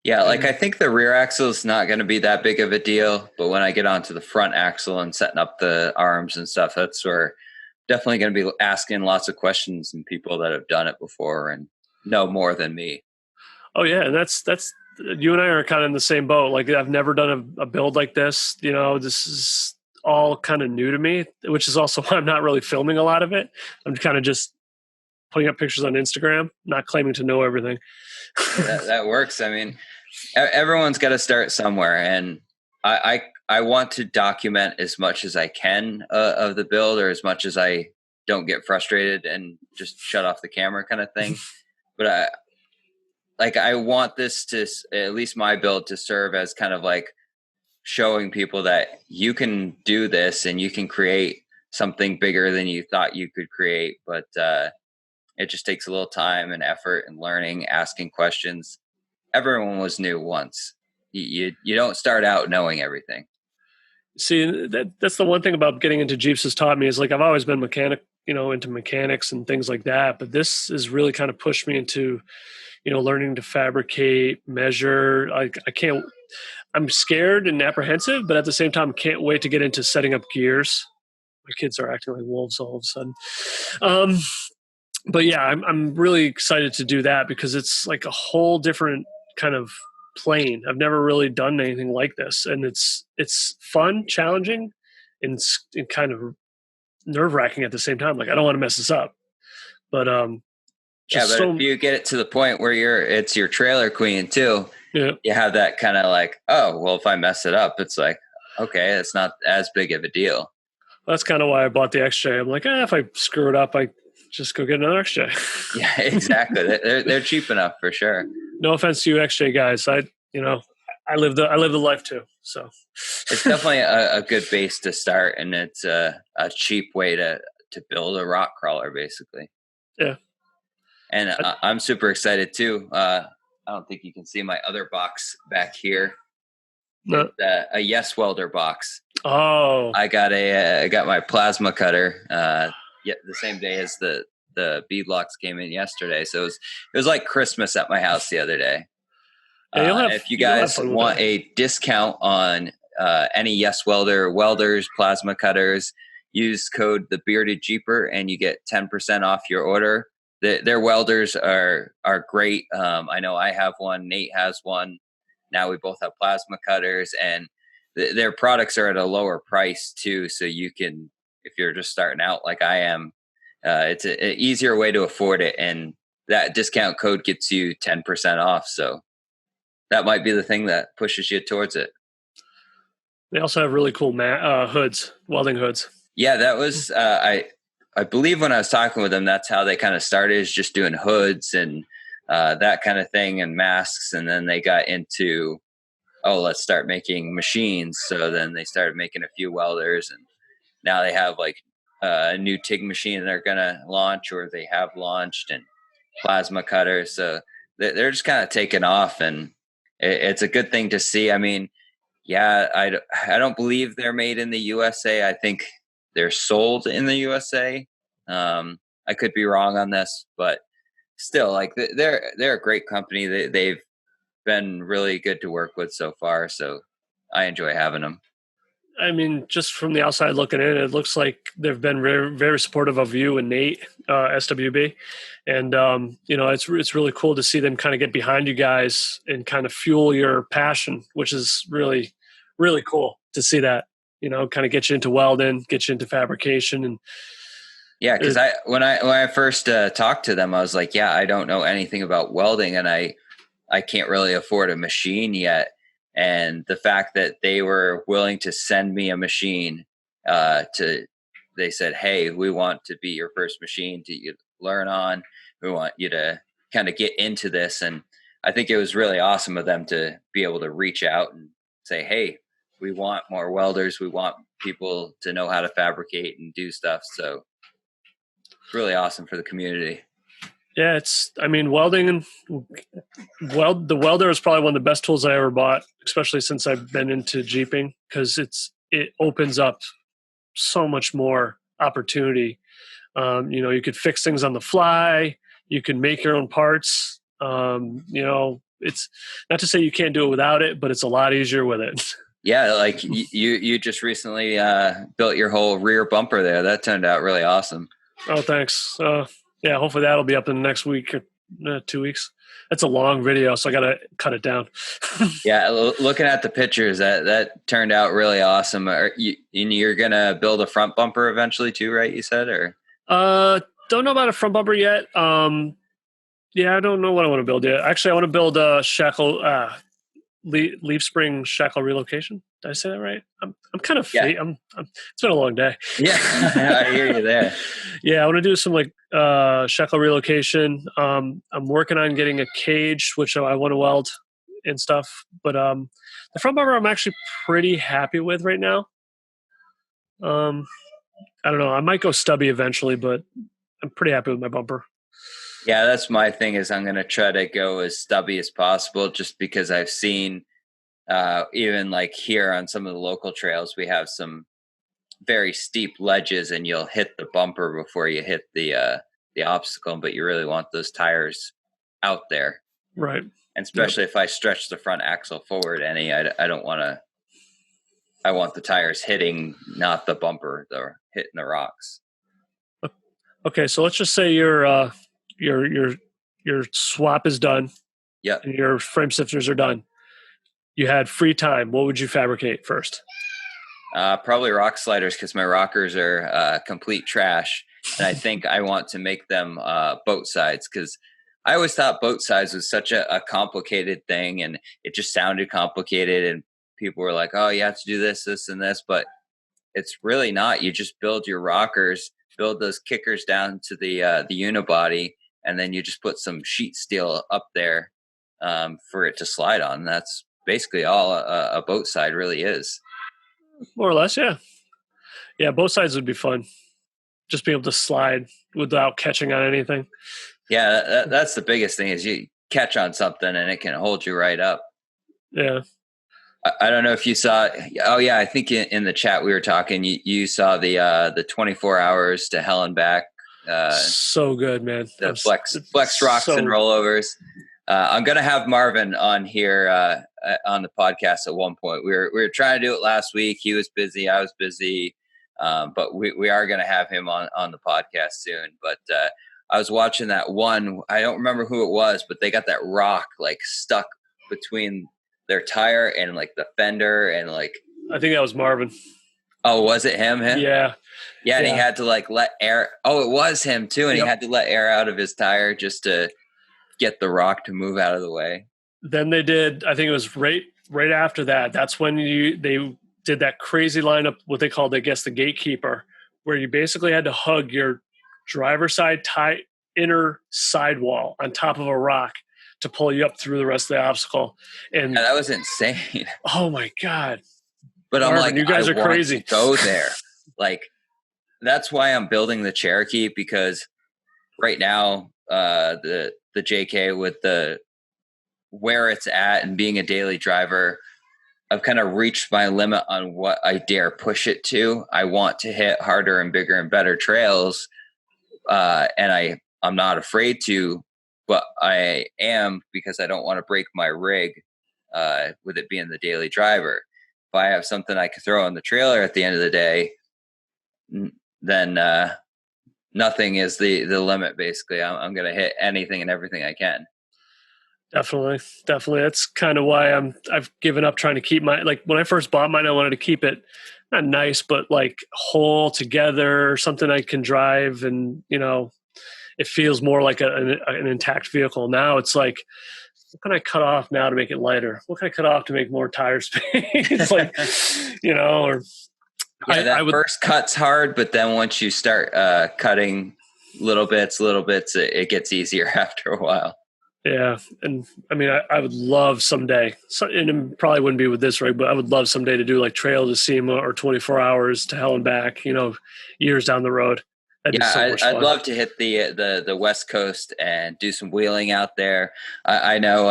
Yeah, like I think the rear axle is not going to be that big of a deal, but when I get onto the front axle and setting up the arms and stuff, that's where definitely going to be asking lots of questions and people that have done it before and know more than me. Oh yeah, and that's you and I are kind of in the same boat. Like I've never done a build like this. This is all kind of new to me, which is also why I'm not really filming a lot of it. I'm kind of just putting up pictures on Instagram, not claiming to know everything. That works. I mean, everyone's got to start somewhere, and I want to document as much as I can of the build, or as much as I don't get frustrated and just shut off the camera kind of thing. But I want this to, at least my build, to serve as kind of like showing people that you can do this and you can create something bigger than you thought you could create. But it just takes a little time and effort and learning, asking questions. Everyone was new once. You don't start out knowing everything. See, that's the one thing about getting into Jeeps has taught me is, like, I've always been into mechanics and things like that. But this has really kind of pushed me into, learning to fabricate, measure. I'm scared and apprehensive, but at the same time, can't wait to get into setting up gears. My kids are acting like wolves all of a sudden. But yeah, I'm really excited to do that because it's like a whole different kind of plane. I've never really done anything like this, and it's fun, challenging, and kind of nerve-wracking at the same time. Like, I don't want to mess this up, but if you get it to the point where it's your trailer queen too, yeah, you have that kind of like, oh well, if I mess it up, it's like, okay, it's not as big of a deal. That's kind of why I bought the XJ. I'm like, if I screw it up, I just go get another XJ. Yeah, exactly. They're cheap enough for sure. No offense to you XJ guys. I live the life too. So it's definitely a good base to start, and it's a cheap way to build a rock crawler, basically. Yeah. And I'm super excited too. I don't think you can see my other box back here. No. A Yes Welder box. Oh. I got my plasma cutter. The same day as the beadlocks came in yesterday. So it was like Christmas at my house the other day. If you guys want a discount on any Yes Welder welders, plasma cutters, use code the Bearded Jeeper and you get 10% off your order. Their welders are great. I know I have one. Nate has one. Now we both have plasma cutters, and their products are at a lower price too. So you can, if you're just starting out like I am, it's an easier way to afford it. And that discount code gets you 10% off. So that might be the thing that pushes you towards it. They also have really cool hoods, welding hoods. Yeah, that was I believe when I was talking with them, that's how they kind of started, is just doing hoods and that kind of thing and masks, and then they got into, oh, let's start making machines. So then they started making a few welders, and now they have like a new TIG machine they're gonna launch, or they have launched, and plasma cutters. So they're just kind of taking off, and it's a good thing to see. I mean, yeah, I don't believe they're made in the USA. I think they're sold in the USA. I could be wrong on this, but still, like they're a great company. They've been really good to work with so far, so I enjoy having them. I mean, just from the outside looking in, it looks like they've been very, very supportive of you and Nate, SWB. And, it's really cool to see them kind of get behind you guys and kind of fuel your passion, which is really, really cool to see that, kind of get you into welding, get you into fabrication. And yeah, because when I first talked to them, I was like, yeah, I don't know anything about welding, and I can't really afford a machine yet. And the fact that they were willing to send me a machine, they said, hey, we want to be your first machine to learn on. We want you to kind of get into this. And I think it was really awesome of them to be able to reach out and say, hey, we want more welders. We want people to know how to fabricate and do stuff. So it's really awesome for the community. Yeah, welding and the welder is probably one of the best tools I ever bought, especially since I've been into Jeeping, because it opens up so much more opportunity. You could fix things on the fly. You can make your own parts. It's not to say you can't do it without it, but it's a lot easier with it. Yeah, like you just recently built your whole rear bumper there. That turned out really awesome. Oh, thanks. Yeah, hopefully that'll be up in the next week or 2 weeks. That's a long video, so I got to cut it down. Yeah, looking at the pictures, that turned out really awesome. You're going to build a front bumper eventually too, right? You said, or? Don't know about a front bumper yet. Yeah, I don't know what I want to build yet. Actually, I want to build a shackle, leaf spring shackle relocation. Did I say that right? I'm kind of it's been a long day. Yeah, I hear you there. Yeah, I want to do some shackle relocation. I'm working on getting a cage, which I want to weld and stuff. But the front bumper I'm actually pretty happy with right now. I don't know. I might go stubby eventually, but I'm pretty happy with my bumper. Yeah, that's my thing, is I'm going to try to go as stubby as possible, just because I've seen even like here on some of the local trails, we have some very steep ledges, and you'll hit the bumper before you hit the obstacle, but you really want those tires out there. Right. And especially if I stretch the front axle forward I don't want to. I want the tires hitting, not the bumper, or hitting the rocks. Okay, so let's just say your swap is done. Yeah. And your frame sifters are done. You had free time. What would you fabricate first? Probably rock sliders, because my rockers are complete trash. And I think I want to make them boat sides, because I always thought boat sides was such a complicated thing, and it just sounded complicated. And people were like, oh, you have to do this, this, and this. But it's really not. You just build your rockers, build those kickers down to the unibody, and then you just put some sheet steel up there for it to slide on. That's basically all a boat side really is. More or less, yeah. Yeah, both sides would be fun. Just being able to slide without catching on anything. Yeah, that's the biggest thing, is you catch on something and it can hold you right up. Yeah. I don't know if you saw. Oh yeah, I think in the chat we were talking. You saw the 24 hours to hell and back. So good, man. The flex rocks and rollovers. I'm gonna have Marvin on here on the podcast at one point. We were trying to do it last week. He was busy. I was busy. But we are gonna have him on the podcast soon. But I was watching that one. I don't remember who it was, but they got that rock like stuck between their tire and like the fender, and like I think that was Marvin. Oh, was it him? Yeah. And he had to like let air. Oh, it was him too, and Yep. He had to let air out of his tire just to get the rock to move out of the way. Then they did. I think it was right after that. That's when did that crazy lineup, what they called, I guess, the gatekeeper, where you basically had to hug your driver's side inner sidewall on top of a rock to pull you up through the rest of the obstacle. And that was insane. Oh my God. But Marvin, I'm like, you guys I are want crazy. to go there. Like, that's why I'm building the Cherokee, because right now, the JK with where it's at and being a daily driver, I've kind of reached my limit on what I dare push it to. I want to hit harder and bigger and better trails. And I'm not afraid to, but I am, because I don't want to break my rig, with it being the daily driver. If I have something I can throw in the trailer at the end of the day, then nothing is the limit. Basically, I'm going to hit anything and everything I can. Definitely. That's kind of why I've given up trying to keep like when I first bought mine, I wanted to keep it not nice, but like whole together, something I can drive, and it feels more like an intact vehicle. Now it's like, what can I cut off now to make it lighter? What can I cut off to make more tire space? Like, or that first cut's hard, but then once you start cutting little bits, it gets easier after a while. Yeah. And I mean, I would love someday, and it probably wouldn't be with this rig, but I would love someday to do like Trail to SEMA or 24 hours to hell and back, years down the road. That'd be so much fun. I'd love to hit the West Coast and do some wheeling out there. I know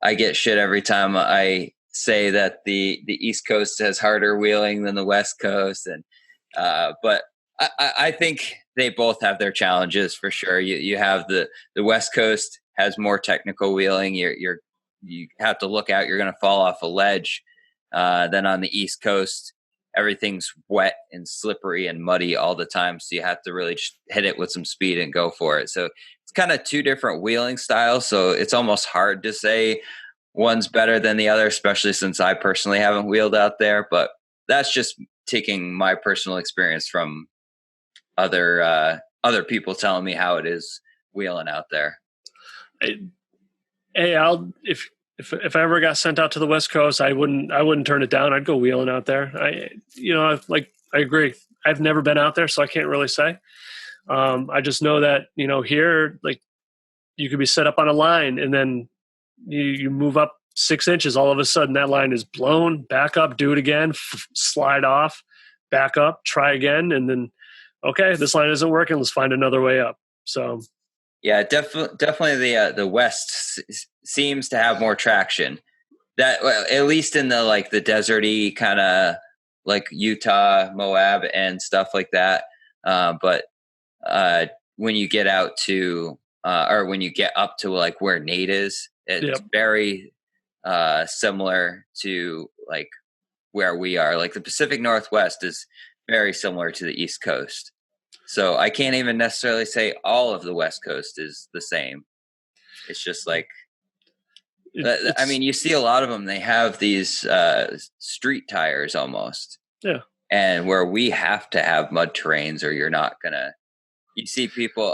I get shit every time I say that the East Coast has harder wheeling than the West Coast, and but I think they both have their challenges for sure. You have the West Coast has more technical wheeling. You have to look out. You're going to fall off a ledge. Then on the East Coast, everything's wet and slippery and muddy all the time. So you have to really just hit it with some speed and go for it. So it's kind of two different wheeling styles. So it's almost hard to say one's better than the other, especially since I personally haven't wheeled out there. But that's just taking my personal experience from other people telling me how it is wheeling out there. Hey, if I ever got sent out to the West Coast, I wouldn't turn it down. I'd go wheeling out there. I agree. I've never been out there, so I can't really say. I just know that, here, like, you could be set up on a line, and then you move up 6 inches. All of a sudden that line is blown, back up, do it again, slide off, back up, try again. And then, okay, this line isn't working. Let's find another way up. So, yeah, definitely the West seems to have more traction. That, well, at least in the the deserty kind of like Utah, Moab, and stuff like that. But when you get out to or when you get up to like where Nate is, it's very similar to like where we are. Like the Pacific Northwest is very similar to the East Coast. So I can't even necessarily say all of the West Coast is the same. It's just like, I mean, you see a lot of them, they have these street tires almost. Yeah. And where we have to have mud terrains or you're not going to,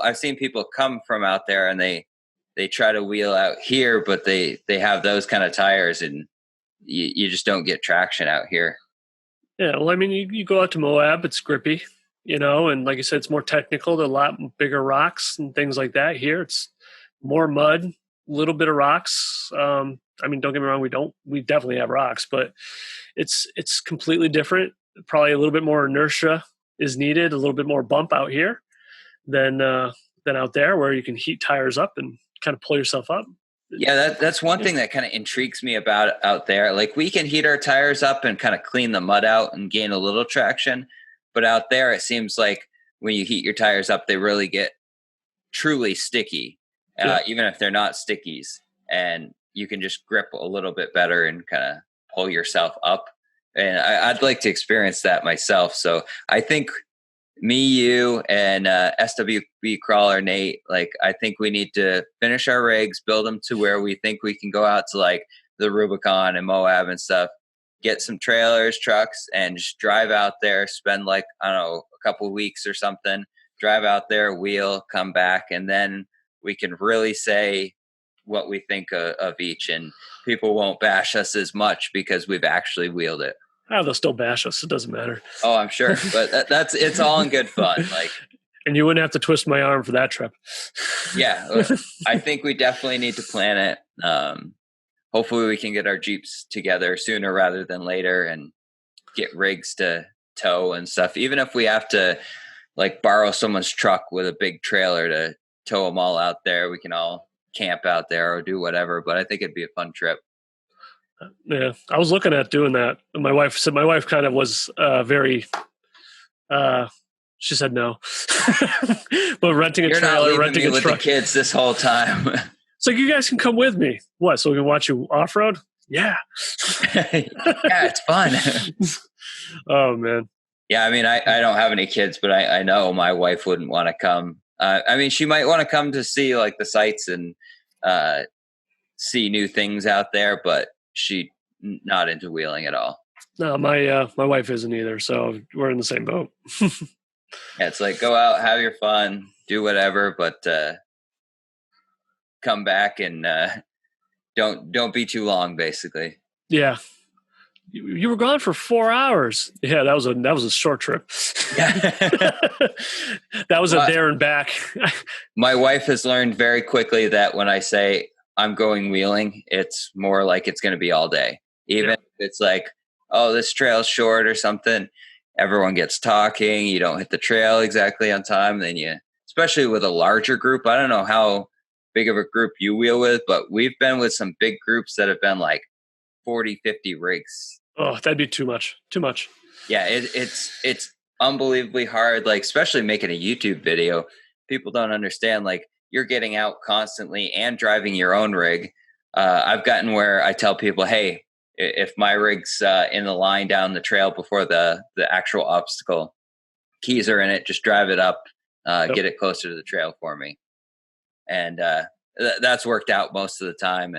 I've seen people come from out there and they try to wheel out here, but they have those kind of tires and you just don't get traction out here. Yeah. Well, I mean, you go out to Moab, it's grippy. And like I said, it's more technical. There are a lot bigger rocks and things like that. Here, it's more mud, a little bit of rocks. I mean, don't get me wrong, we definitely have rocks, but it's completely different. Probably a little bit more inertia is needed, a little bit more bump out here than out there, where you can heat tires up and kind of pull yourself up. Yeah, that's one thing that kind of intrigues me about out there. Like, we can heat our tires up and kind of clean the mud out and gain a little traction. But out there, it seems like when you heat your tires up, they really get truly sticky, even if they're not stickies. And you can just grip a little bit better and kind of pull yourself up. And I'd like to experience that myself. So I think me, you, and SWB Crawler Nate, like, I think we need to finish our rigs, build them to where we think we can go out to like the Rubicon and Moab and stuff. Get some trailers, trucks, and just drive out there, spend like, I don't know, a couple of weeks or something, drive out there, wheel, come back, and then we can really say what we think of each, and people won't bash us as much because we've actually wheeled it. they'll still bash us. It doesn't matter. Oh, I'm sure, but it's all in good fun. Like, and you wouldn't have to twist my arm for that trip. Yeah, I think we definitely need to plan it. Hopefully, we can get our Jeeps together sooner rather than later, and get rigs to tow and stuff. Even if we have to like borrow someone's truck with a big trailer to tow them all out there, we can all camp out there or do whatever. But I think it'd be a fun trip. Yeah, I was looking at doing that. My wife kind of was very. She said no, but renting a trailer, renting a truck with the kids this whole time. It's like, you guys can come with me. What? So we can watch you off road? Yeah. Yeah, it's fun. Oh man. Yeah, I mean, I don't have any kids, but I know my wife wouldn't want to come. I mean, she might want to come to see like the sights and see new things out there, but she not into wheeling at all. No, my wife isn't either, so we're in the same boat. Yeah, it's like, go out, have your fun, do whatever, but come back and don't be too long, basically. Yeah. You were gone for 4 hours. Yeah, that was a short trip. Yeah. That was a there and back. My wife has learned very quickly that when I say I'm going wheeling, it's more like it's going to be all day. Even if it's like, oh, this trail's short or something, everyone gets talking. You don't hit the trail exactly on time. Then especially with a larger group, I don't know how big of a group you wheel with, but we've been with some big groups that have been like 40, 50 rigs. Oh, that'd be too much. Yeah, it's unbelievably hard, like especially making a YouTube video. People don't understand, like, you're getting out constantly and driving your own rig. I've gotten where I tell people, hey, if my rig's in the line down the trail before the actual obstacle, keys are in it, just drive it up, get it closer to the trail for me. And that's worked out most of the time.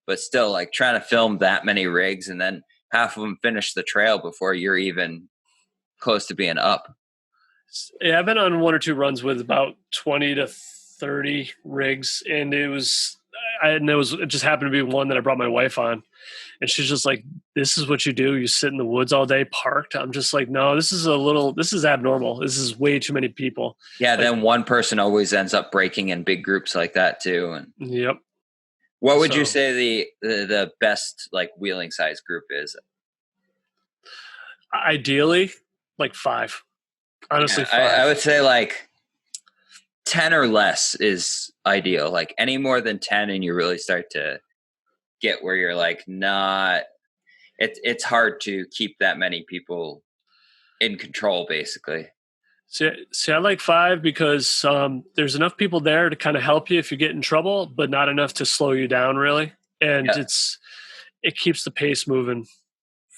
But still, like, trying to film that many rigs and then half of them finish the trail before you're even close to being up. Yeah, I've been on 1 or 2 runs with about 20 to 30 rigs, and it just happened to be one that I brought my wife on, and she's just like, "This is what you do? You sit in the woods all day, parked?" I'm just like, "No, this is abnormal. This is way too many people." Yeah, then one person always ends up breaking in big groups like that too. And yep. What would you say the best like wheeling size group is? Ideally, like 5. Honestly, 5. I would say like 10 or less is ideal. Like any more than 10 and you really start to get where you're like it's hard to keep that many people in control, basically. See, I like 5 because there's enough people there to kind of help you if you get in trouble, but not enough to slow you down, really. And it keeps the pace moving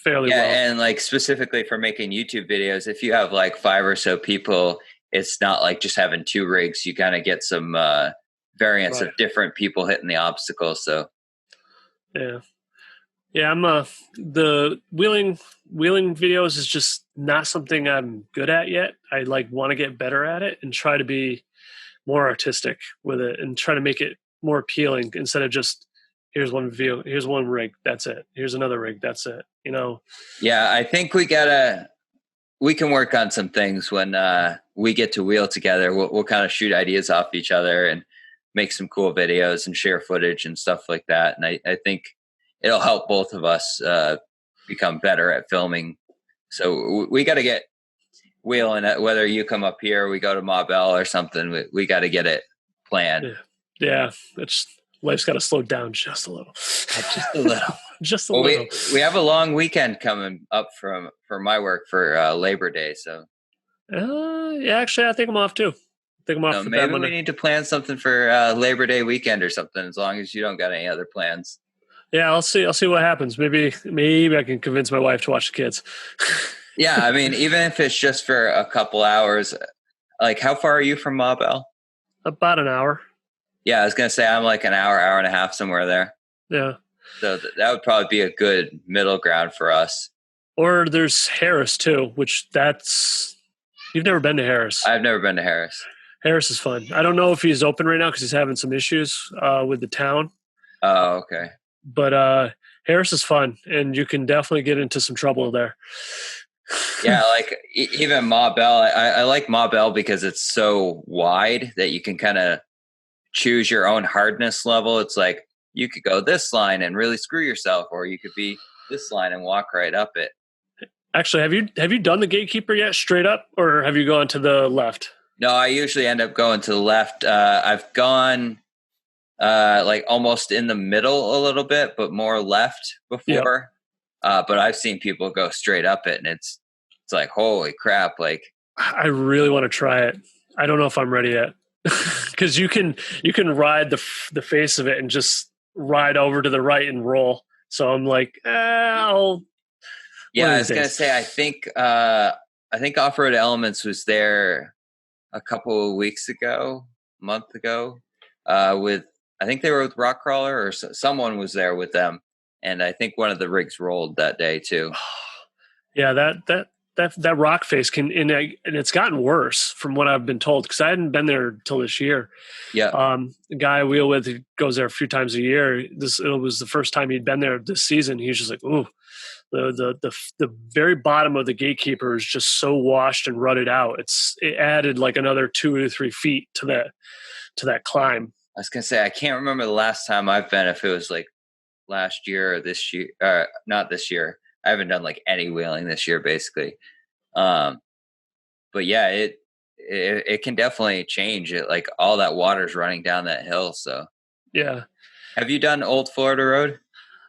fairly well. And like specifically for making YouTube videos, if you have like 5 or so people, it's not like just having 2 rigs. You kind of get some variants of different people hitting the obstacles. So yeah, I'm the wheeling videos is just not something I'm good at yet. I like want to get better at it and try to be more artistic with it and try to make it more appealing instead of just here's one rig, that's it. Here's another rig, that's it. You know? Yeah, I think we can work on some things when we get to wheel together. We'll kind of shoot ideas off each other and make some cool videos and share footage and stuff like that. And I think it'll help both of us become better at filming. So we got to get wheeling it, whether you come up here, we go to Ma Bell or something. We got to get it planned. Yeah. Life's got to slow down just a little. Just a little. Just a little. We have a long weekend coming up for my work for Labor Day. So yeah, actually, I think I'm off too. Maybe we need to plan something for Labor Day weekend or something, as long as you don't got any other plans. Yeah, I'll see what happens. Maybe I can convince my wife to watch the kids. Yeah, I mean, even if it's just for a couple hours, like how far are you from Ma Bell? About an hour. Yeah, I was going to say I'm like an hour and a half, somewhere there. Yeah. So that would probably be a good middle ground for us. Or there's Harris too, you've never been to Harris. I've never been to Harris. Harris is fun. I don't know if he's open right now because he's having some issues with the town. Oh, okay. But Harris is fun, and you can definitely get into some trouble there. Yeah, like even Ma Bell, I like Ma Bell because it's so wide that you can kind of choose your own hardness level. It's like you could go this line and really screw yourself, or you could be this line and walk right up it. Actually, have you done the gatekeeper yet, straight up, or have you gone to the left? No, I usually end up going to the left. I've gone like almost in the middle a little bit, but more left before. Yep. But I've seen people go straight up it, and it's like, holy crap! Like, I really want to try it. I don't know if I'm ready yet, because you can ride the face of it and just ride over to the right and roll. So I'm like, I'll. Yeah, I was gonna say, I think Off-Road Elements was there a couple of weeks ago, a month ago, with, I think they were with Rock Crawler, or someone was there with them, and I think one of the rigs rolled that day too. Yeah, that rock face can, and it's gotten worse from what I've been told, because I hadn't been there till this year. Yeah. The guy I wheel with, who goes there a few times a year, it was the first time he'd been there this season. He was just like, ooh, the very bottom of the gatekeeper is just so washed and rutted out. It added like another 2 to 3 feet to that climb. I was gonna say, I can't remember the last time I've been, if it was like last year or this year, not this year. I haven't done like any wheeling this year, basically. But yeah, it can definitely change it. Like all that water's running down that hill. So yeah. Have you done Old Florida Road?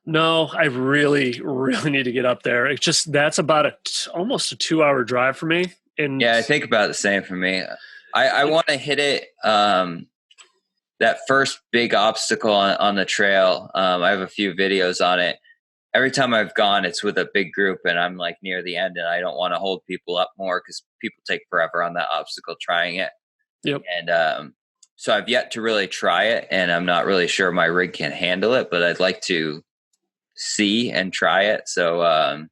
No, I really, really need to get up there. It's just, that's about almost a 2-hour drive for me. And yeah, I think about the same for me. I want to hit it. That first big obstacle on the trail. I have a few videos on it. Every time I've gone, it's with a big group, and I'm like near the end, and I don't want to hold people up more because people take forever on that obstacle trying it. Yep. And so I've yet to really try it, and I'm not really sure my rig can handle it, but I'd like to see and try it. So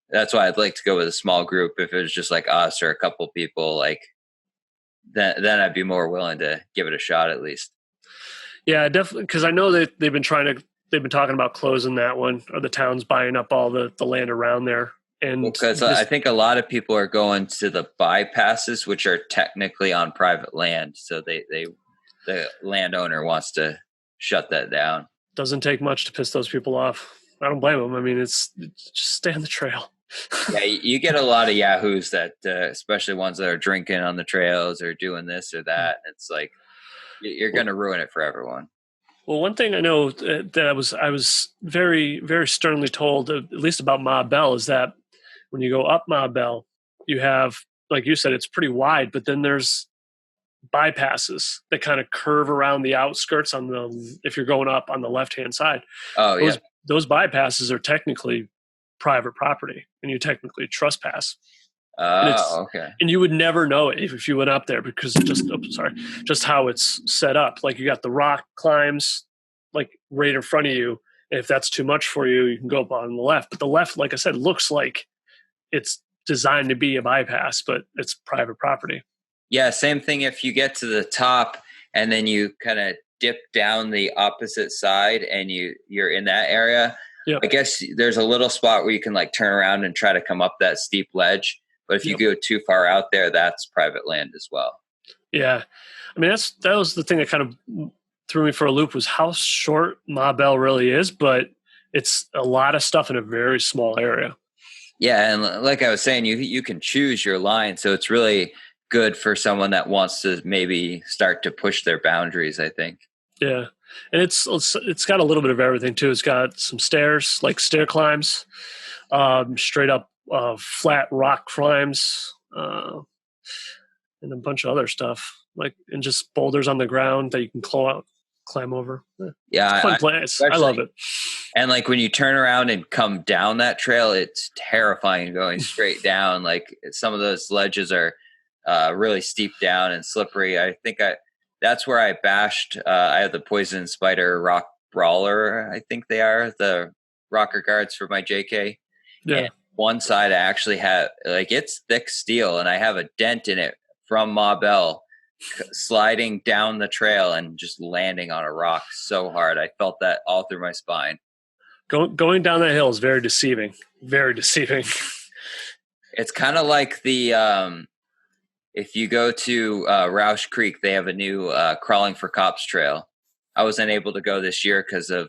that's why I'd like to go with a small group. If it was just like us or a couple people, like then I'd be more willing to give it a shot at least. Yeah, definitely, because I know that they've been talking about closing that one, or the town's buying up all the land around there. And because I think a lot of people are going to the bypasses, which are technically on private land. So the landowner wants to shut that down. Doesn't take much to piss those people off. I don't blame them. I mean, it's just stay on the trail. Yeah, you get a lot of yahoos that, especially ones that are drinking on the trails or doing this or that. It's like you're going to ruin it for everyone. Well, one thing I know that I was very, very sternly told, at least about Ma Bell, is that when you go up Ma Bell, you have, like you said, it's pretty wide, but then there's bypasses that kind of curve around the outskirts if you're going up on the left-hand side. Oh, those bypasses are technically private property, and you technically trespass. Okay. And you would never know it if you went up there, because just how it's set up. Like you got the rock climbs like right in front of you. And if that's too much for you, you can go up on the left. But the left, like I said, looks like it's designed to be a bypass, but it's private property. Yeah, same thing if you get to the top and then you kind of dip down the opposite side and you're in that area. Yep. I guess there's a little spot where you can like turn around and try to come up that steep ledge. But if you go too far out there, that's private land as well. Yeah. I mean, that was the thing that kind of threw me for a loop, was how short Ma Bell really is, but it's a lot of stuff in a very small area. Yeah, and like I was saying, you can choose your line, so it's really good for someone that wants to maybe start to push their boundaries, I think. Yeah. And it's got a little bit of everything too. It's got some stairs, like stair climbs, straight up flat rock climbs, and a bunch of other stuff, and just boulders on the ground that you can climb over. Yeah, it's a fun place. I love it. And like when you turn around and come down that trail, it's terrifying going straight down. Like some of those ledges are really steep down and slippery. I think that's where I bashed. I have the Poison Spider Rock Brawler. I think they are the rocker guards for my JK. Yeah. And one side I actually have, like, it's thick steel, and I have a dent in it from Ma Bell sliding down the trail and just landing on a rock so hard. I felt that all through my spine. Going down that hill is very deceiving. Very deceiving. It's kind of like the if you go to Roush Creek, they have a new Crawling for Cops trail. I wasn't able to go this year because of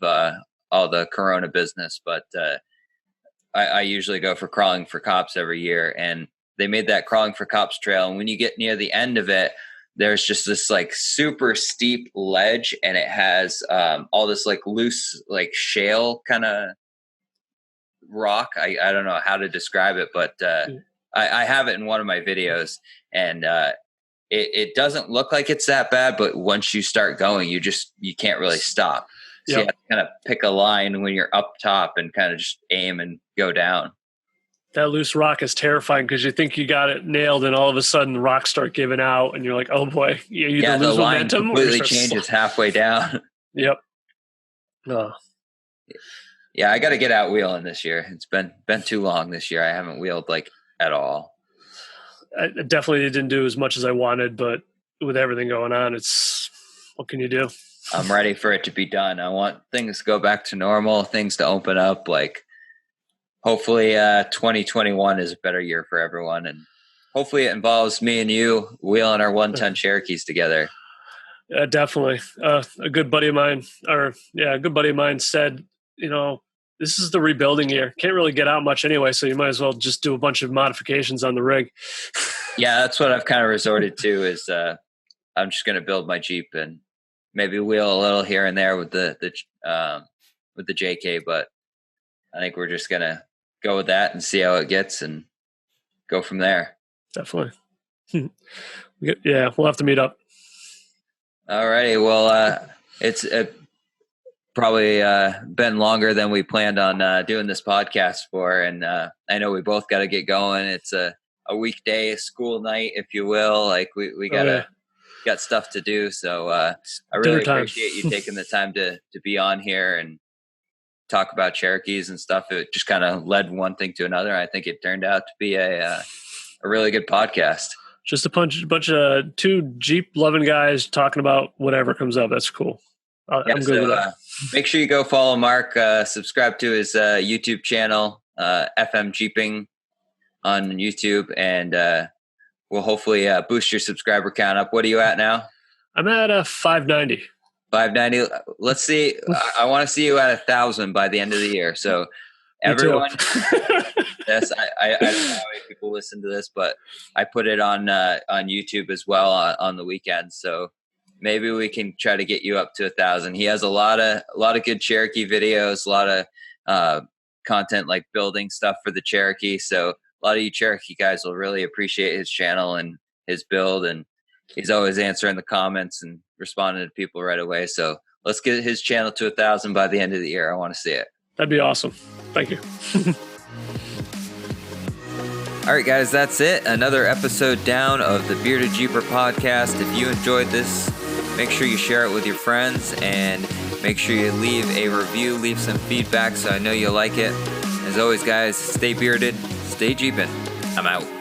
all the Corona business, but I usually go for Crawling for Cops every year, and they made that Crawling for Cops trail. And when you get near the end of it, there's just this like super steep ledge, and it has all this like loose like shale kind of rock. I don't know how to describe it, but I have it in one of my videos, and it doesn't look like it's that bad, but once you start going, you can't really stop. So you have to kind of pick a line when you're up top and kind of just aim and go down. That loose rock is terrifying because you think you got it nailed, and all of a sudden the rocks start giving out, and you're like, "Oh boy!" You either lose the line momentum completely or changes halfway down. Yep. Oh. Yeah, I got to get out wheeling this year. It's been too long this year. I haven't wheeled like at all. I definitely didn't do as much as I wanted, but with everything going on, what can you do? I'm ready for it to be done. I want things to go back to normal, things to open up. Like, hopefully 2021 is a better year for everyone. And hopefully it involves me and you wheeling our 1-ton Cherokees together. Definitely. A good buddy of mine said, this is the rebuilding year. Can't really get out much anyway, so you might as well just do a bunch of modifications on the rig. Yeah, that's what I've kind of resorted to is I'm just going to build my Jeep and maybe wheel a little here and there with the JK, but I think we're just going to go with that and see how it gets and go from there. Definitely. Yeah, we'll have to meet up. All righty. Well, it's probably been longer than we planned on doing this podcast for, and I know we both got to get going. It's a weekday, a school night, if you will. Like we got stuff to do. So I really appreciate you taking the time to be on here and talk about Cherokees and stuff. It just kind of led one thing to another. I think it turned out to be a really good podcast. Just a bunch of two Jeep loving guys talking about whatever comes up. That's cool. I'm good with that. Make sure you go follow Mark, subscribe to his YouTube channel, FM Jeeping on YouTube, and we'll hopefully boost your subscriber count up. What are you at now? I'm at 590. 590. Let's see. I want to see you at 1,000 by the end of the year. So everyone, yes, I don't know how many people listen to this, but I put it on YouTube as well on the weekends. So maybe we can try to get you up to 1,000. He has a lot of good Cherokee videos, a lot of content like building stuff for the Cherokee. So a lot of you Cherokee guys will really appreciate his channel and his build, and he's always answering the comments and responding to people right away. So let's get his channel to 1,000 by the end of the year. I want to see it. That'd be awesome. Thank you. All right, guys, that's it. Another episode down of the Bearded Jeeper podcast. If you enjoyed this, make sure you share it with your friends and make sure you leave a review, leave some feedback so I know you like it. As always, guys, stay bearded, stay Jeepin'. I'm out.